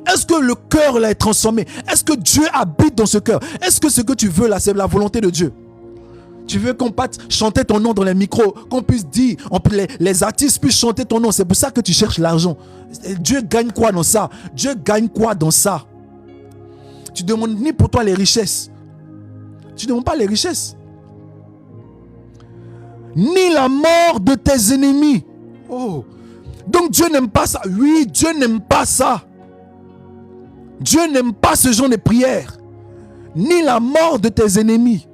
Est-ce que le cœur là est transformé? Est-ce que Dieu habite dans ce cœur? Est-ce que ce que tu veux là, c'est la volonté de Dieu? Tu veux qu'on puisse chanter ton nom dans les micros, qu'on puisse dire, les artistes puissent chanter ton nom. C'est pour ça que tu cherches l'argent. Dieu gagne quoi dans ça? Dieu gagne quoi dans ça? Tu ne demandes ni pour toi les richesses. Tu ne demandes pas les richesses. Ni la mort de tes ennemis. Oh. Donc Dieu n'aime pas ça. Oui, Dieu n'aime pas ça. Dieu n'aime pas ce genre de prière. Ni la mort de tes ennemis.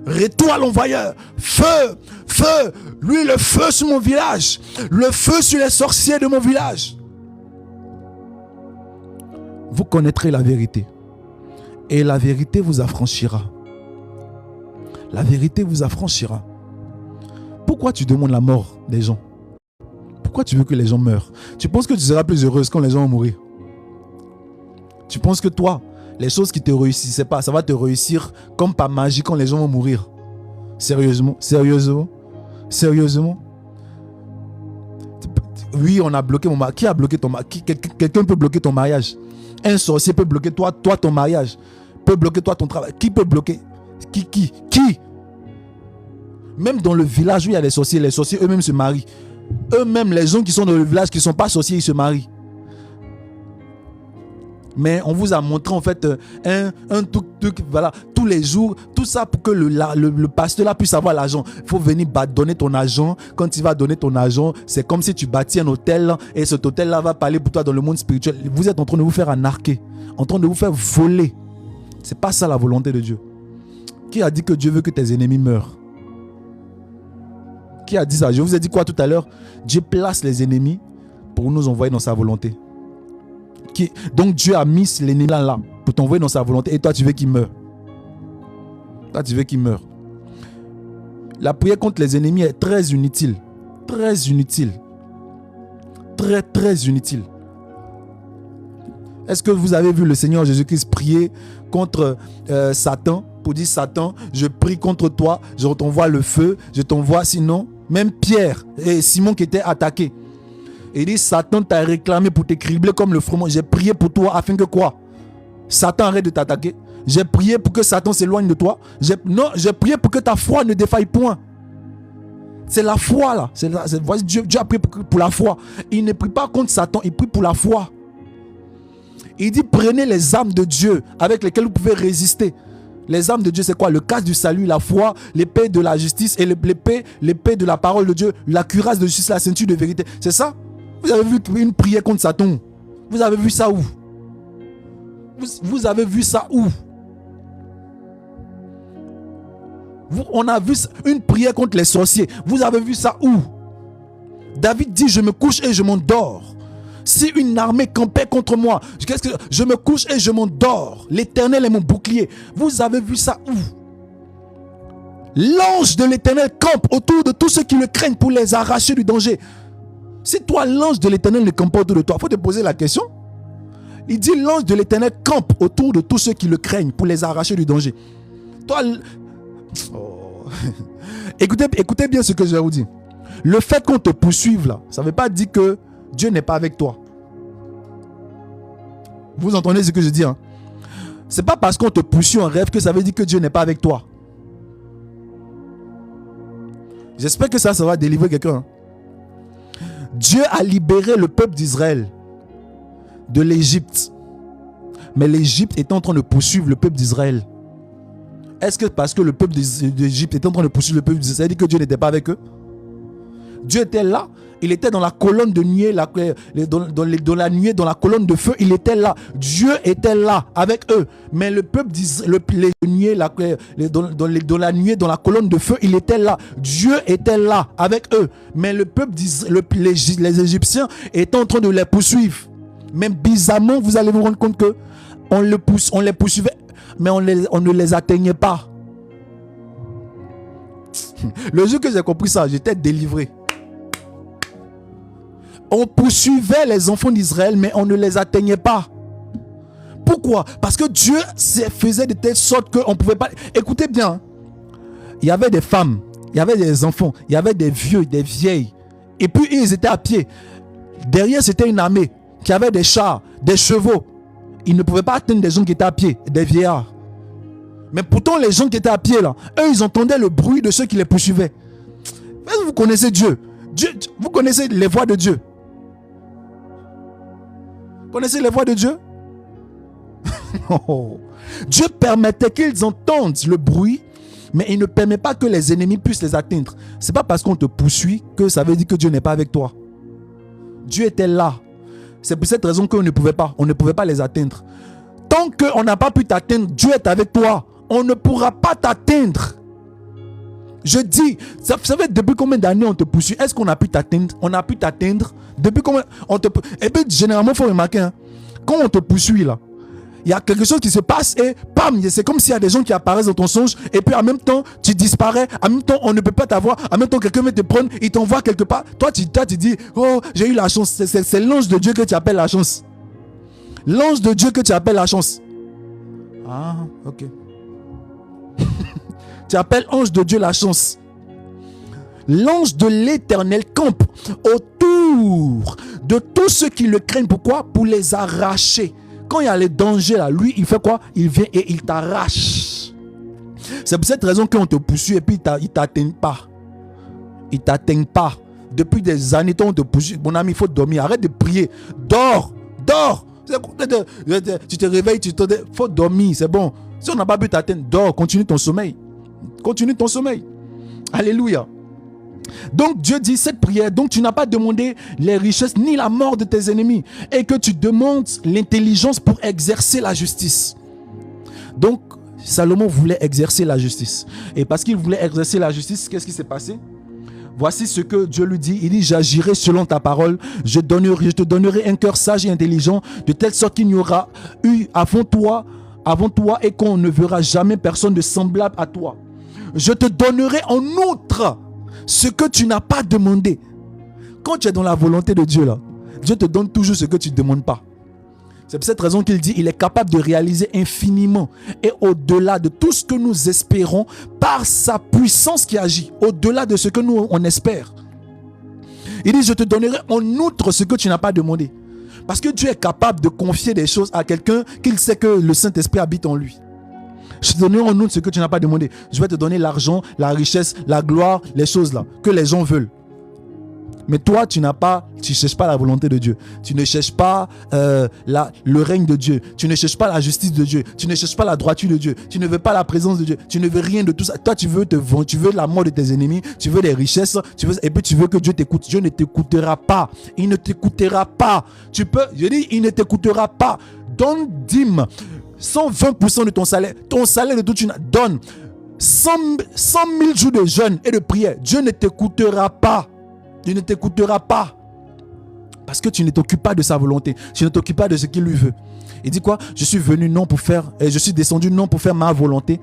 Rétoile l'envoyeur. Feu, feu. Lui, le feu sur mon village. Le feu sur les sorciers de mon village. Vous connaîtrez la vérité. Et la vérité vous affranchira. La vérité vous affranchira. Pourquoi tu demandes la mort des gens? Pourquoi tu veux que les gens meurent? Tu penses que tu seras plus heureuse quand les gens vont mourir? Tu penses que toi, les choses qui te réussissaient pas, ça va te réussir comme par magie quand les gens vont mourir? Sérieusement? Oui, on a bloqué mon mariage. Qui a bloqué ton mariage? Quelqu'un peut bloquer ton mariage. Un sorcier peut bloquer toi ton mariage. Peut bloquer toi ton travail. Qui peut bloquer? Qui? Même dans le village où il y a les sorciers eux-mêmes se marient. Eux-mêmes, les gens qui sont dans le village, qui ne sont pas sorciers, ils se marient. Mais on vous a montré en fait un truc, voilà, tous les jours, tout ça pour que le pasteur là puisse avoir l'argent. Il faut venir donner ton argent. Quand il va donner ton argent, c'est comme si tu bâtis un hôtel et cet hôtel là va parler pour toi dans le monde spirituel. Vous êtes en train de vous faire anarquer, en train de vous faire voler. C'est pas ça la volonté de Dieu. Qui a dit que Dieu veut que tes ennemis meurent? Qui a dit ça? Je vous ai dit quoi tout à l'heure? Dieu place les ennemis pour nous envoyer dans sa volonté. Donc Dieu a mis l'ennemi là pour t'envoyer dans sa volonté et toi tu veux qu'il meure. Toi tu veux qu'il meure. La prière contre les ennemis est très inutile. Très inutile. Très inutile. Est-ce que vous avez vu le Seigneur Jésus-Christ prier contre Satan pour dire Satan, je prie contre toi, je t'envoie le feu, je t'envoie sinon, même Pierre et Simon qui étaient attaqués. Et il dit Satan t'a réclamé pour te cribler comme le froment. J'ai prié pour toi afin que quoi? Satan arrête de t'attaquer. J'ai prié pour que Satan s'éloigne de toi. J'ai prié pour que ta foi ne défaille point. C'est la foi là. Dieu a prié pour la foi. Il ne prie pas contre Satan, il prie pour la foi. Il dit prenez les armes de Dieu avec lesquelles vous pouvez résister. Les armes de Dieu, c'est quoi? Le casque du salut, la foi, l'épée de la justice et l'épée de la parole de Dieu, la cuirasse de justice, la ceinture de vérité. C'est ça? Vous avez vu une prière contre Satan? Vous avez vu ça où? Vous avez vu ça où? On a vu une prière contre les sorciers. Vous avez vu ça où? David dit, je me couche et je m'endors. Si une armée campait contre moi, je me couche et je m'endors. L'Éternel est mon bouclier. Vous avez vu ça où? L'ange de l'Éternel campe autour de tous ceux qui le craignent pour les arracher du danger. Si toi, l'ange de l'Éternel ne campe pas autour de toi, il faut te poser la question. Il dit l'ange de l'Éternel campe autour de tous ceux qui le craignent pour les arracher du danger. Toi, écoutez bien ce que je vais vous dire. Le fait qu'on te poursuive là, ça ne veut pas dire que Dieu n'est pas avec toi. Vous entendez ce que je dis, hein? Ce n'est pas parce qu'on te poursuit en rêve que ça veut dire que Dieu n'est pas avec toi. J'espère que ça va délivrer quelqu'un. Dieu a libéré le peuple d'Israël de l'Égypte. Mais l'Égypte est en train de poursuivre le peuple d'Israël. Est-ce que parce que le peuple d'Égypte est en train de poursuivre le peuple d'Israël, ça veut dire que Dieu n'était pas avec eux? Dieu était là. Il était dans la colonne de nuée, dans la nuée, dans la colonne de feu. Il était là. Dieu était là avec eux. Mais le peuple d'Israël, dans la nuée, dans la colonne de feu, il était là. Dieu était là avec eux. Mais le peuple d'Israël, les Égyptiens étaient en train de les poursuivre. Même bizarrement, vous allez vous rendre compte que on les poursuivait, mais on ne les atteignait pas. Le jour que j'ai compris ça, j'étais délivré. On poursuivait les enfants d'Israël, mais on ne les atteignait pas. Pourquoi? Parce que Dieu faisait de telle sorte qu'on ne pouvait pas... Écoutez bien, il y avait des femmes, il y avait des enfants, il y avait des vieux, des vieilles. Et puis ils étaient à pied. Derrière, c'était une armée qui avait des chars, des chevaux. Ils ne pouvaient pas atteindre des gens qui étaient à pied, des vieillards. Mais pourtant, les gens qui étaient à pied, là, eux, ils entendaient le bruit de ceux qui les poursuivaient. Est-ce que vous connaissez Dieu? Vous connaissez les voix de Dieu? Vous connaissez les voix de Dieu? Dieu permettait qu'ils entendent le bruit, mais il ne permet pas que les ennemis puissent les atteindre. Ce n'est pas parce qu'on te poursuit que ça veut dire que Dieu n'est pas avec toi. Dieu était là. C'est pour cette raison qu'on ne pouvait pas les atteindre. Tant qu'on n'a pas pu t'atteindre, Dieu est avec toi. On ne pourra pas t'atteindre. Je dis, vous savez depuis combien d'années on te poursuit? Est-ce qu'on a pu t'atteindre? On a pu t'atteindre. Depuis combien Et puis généralement, il faut remarquer, hein, quand on te poursuit là, il y a quelque chose qui se passe et pam, c'est comme s'il y a des gens qui apparaissent dans ton songe et puis en même temps, tu disparais, en même temps, on ne peut pas t'avoir, en même temps, quelqu'un veut te prendre, il t'envoie quelque part. Toi, tu dis, oh, j'ai eu la chance. C'est l'ange de Dieu que tu appelles la chance. L'ange de Dieu que tu appelles la chance. Ah, ok. Tu appelles ange de Dieu la chance. L'ange de l'Éternel campe autour de tous ceux qui le craignent. Pourquoi? Pour les arracher. Quand il y a les dangers là, lui, il fait quoi? Il vient et il t'arrache. C'est pour cette raison qu'on te poursuit et puis il ne t'atteint pas. Il ne t'atteint pas. Depuis des années, on te poursuit. Mon ami, il faut dormir. Arrête de prier. Dors. Tu te réveilles, il faut dormir, c'est bon. Si on n'a pas pu t'atteindre, dors, continue ton sommeil. Alléluia. Donc Dieu dit cette prière, donc tu n'as pas demandé les richesses ni la mort de tes ennemis et que tu demandes l'intelligence pour exercer la justice. Donc Salomon voulait exercer la justice. Et parce qu'il voulait exercer la justice, qu'est-ce qui s'est passé? Voici ce que Dieu lui dit. Il dit, j'agirai selon ta parole. Je te donnerai un cœur sage et intelligent, de telle sorte qu'il n'y aura eu avant toi et qu'on ne verra jamais personne de semblable à toi. Je te donnerai en outre ce que tu n'as pas demandé. Quand tu es dans la volonté de Dieu, là, Dieu te donne toujours ce que tu ne demandes pas. C'est pour cette raison qu'il dit, il est capable de réaliser infiniment et au-delà de tout ce que nous espérons par sa puissance qui agit, au-delà de ce que nous on espère. Il dit, je te donnerai en outre ce que tu n'as pas demandé. Parce que Dieu est capable de confier des choses à quelqu'un qu'il sait que le Saint-Esprit habite en lui. Je te donnerai en outre ce que tu n'as pas demandé. Je vais te donner l'argent, la richesse, la gloire, les choses là que les gens veulent. Mais toi, tu ne cherches pas la volonté de Dieu. Tu ne cherches pas le règne de Dieu. Tu ne cherches pas la justice de Dieu. Tu ne cherches pas la droiture de Dieu. Tu ne veux pas la présence de Dieu. Tu ne veux rien de tout ça. Toi, tu veux la mort de tes ennemis. Tu veux des richesses. Et puis tu veux que Dieu t'écoute. Dieu ne t'écoutera pas. Il ne t'écoutera pas. Il ne t'écoutera pas. Donne dîme. 120% de ton salaire. Ton salaire de tout, tu donnes 100 000 jours de jeûne et de prière. Dieu ne t'écoutera pas. Il ne t'écoutera pas. Parce que tu ne t'occupes pas de sa volonté. Tu ne t'occupes pas de ce qu'il lui veut. Il dit quoi? Je suis venu non pour faire, je suis descendu non pour faire ma volonté,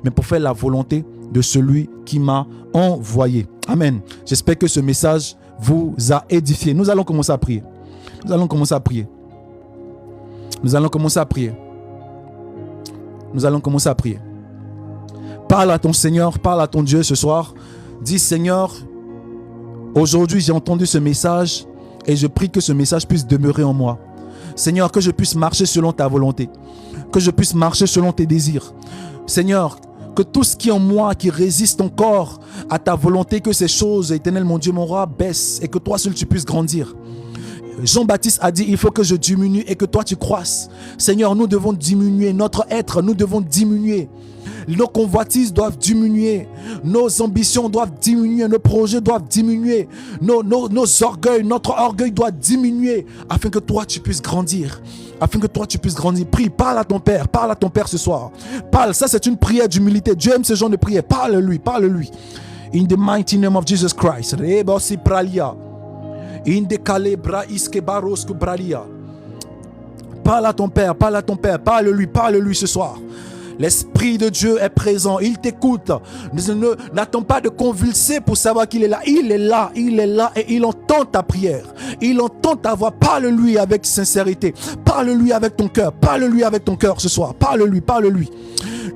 mais pour faire la volonté de celui qui m'a envoyé. Amen. J'espère que ce message vous a édifié. Nous allons commencer à prier. Nous allons commencer à prier. Nous allons commencer à prier. Nous allons commencer à prier. Parle à ton Seigneur, parle à ton Dieu ce soir. Dis Seigneur, aujourd'hui j'ai entendu ce message et je prie que ce message puisse demeurer en moi. Seigneur, que je puisse marcher selon ta volonté. Que je puisse marcher selon tes désirs. Seigneur, que tout ce qui est en moi, qui résiste encore à ta volonté, que ces choses, éternel mon Dieu, mon roi, baissent et que toi seul tu puisses grandir. Jean-Baptiste a dit, il faut que je diminue et que toi tu croisses. Seigneur, nous devons diminuer, notre être, nous devons diminuer. Nos convoitises doivent diminuer, nos ambitions doivent diminuer, nos projets doivent diminuer, nos orgueils, notre orgueil doit diminuer afin que toi tu puisses grandir. Afin que toi tu puisses grandir. Prie, parle à ton Père ce soir. Parle, ça c'est une prière d'humilité. Dieu aime ce genre de prière. Parle-lui, parle-lui. In the mighty name of Jesus Christ. Parle à ton Père, parle-lui ce soir. L'Esprit de Dieu est présent, il t'écoute. N'attends pas de convulser pour savoir qu'il est là. Il est là et il entend ta prière. Il entend ta voix. Parle-lui avec sincérité. Parle-lui avec ton cœur. Parle-lui avec ton cœur ce soir. Parle-lui.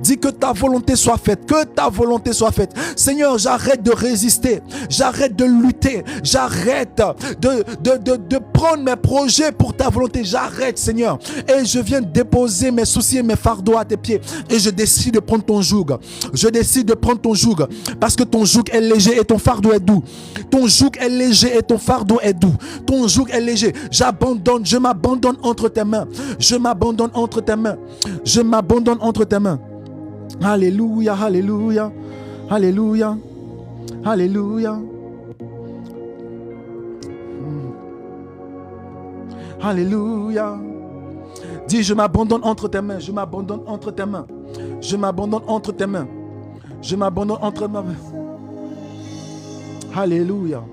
Dis que ta volonté soit faite, que ta volonté soit faite. Seigneur, j'arrête de résister, j'arrête de lutter, j'arrête de prendre mes projets pour ta volonté. J'arrête, Seigneur, et je viens déposer mes soucis et mes fardeaux à tes pieds. Et je décide de prendre ton joug. Je décide de prendre ton joug parce que ton joug est léger et ton fardeau est doux. Ton joug est léger et ton fardeau est doux. Ton joug est léger. J'abandonne, je m'abandonne entre tes mains. Je m'abandonne entre tes mains. Je m'abandonne entre tes mains. Alléluia, alléluia, alléluia, alléluia. Alléluia. Dis, je m'abandonne entre tes mains, je m'abandonne entre tes mains. Je m'abandonne entre tes mains. Je m'abandonne entre ma main. Alléluia.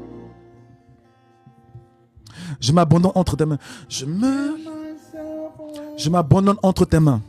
Je m'abandonne entre tes mains. Je m'abandonne entre tes mains.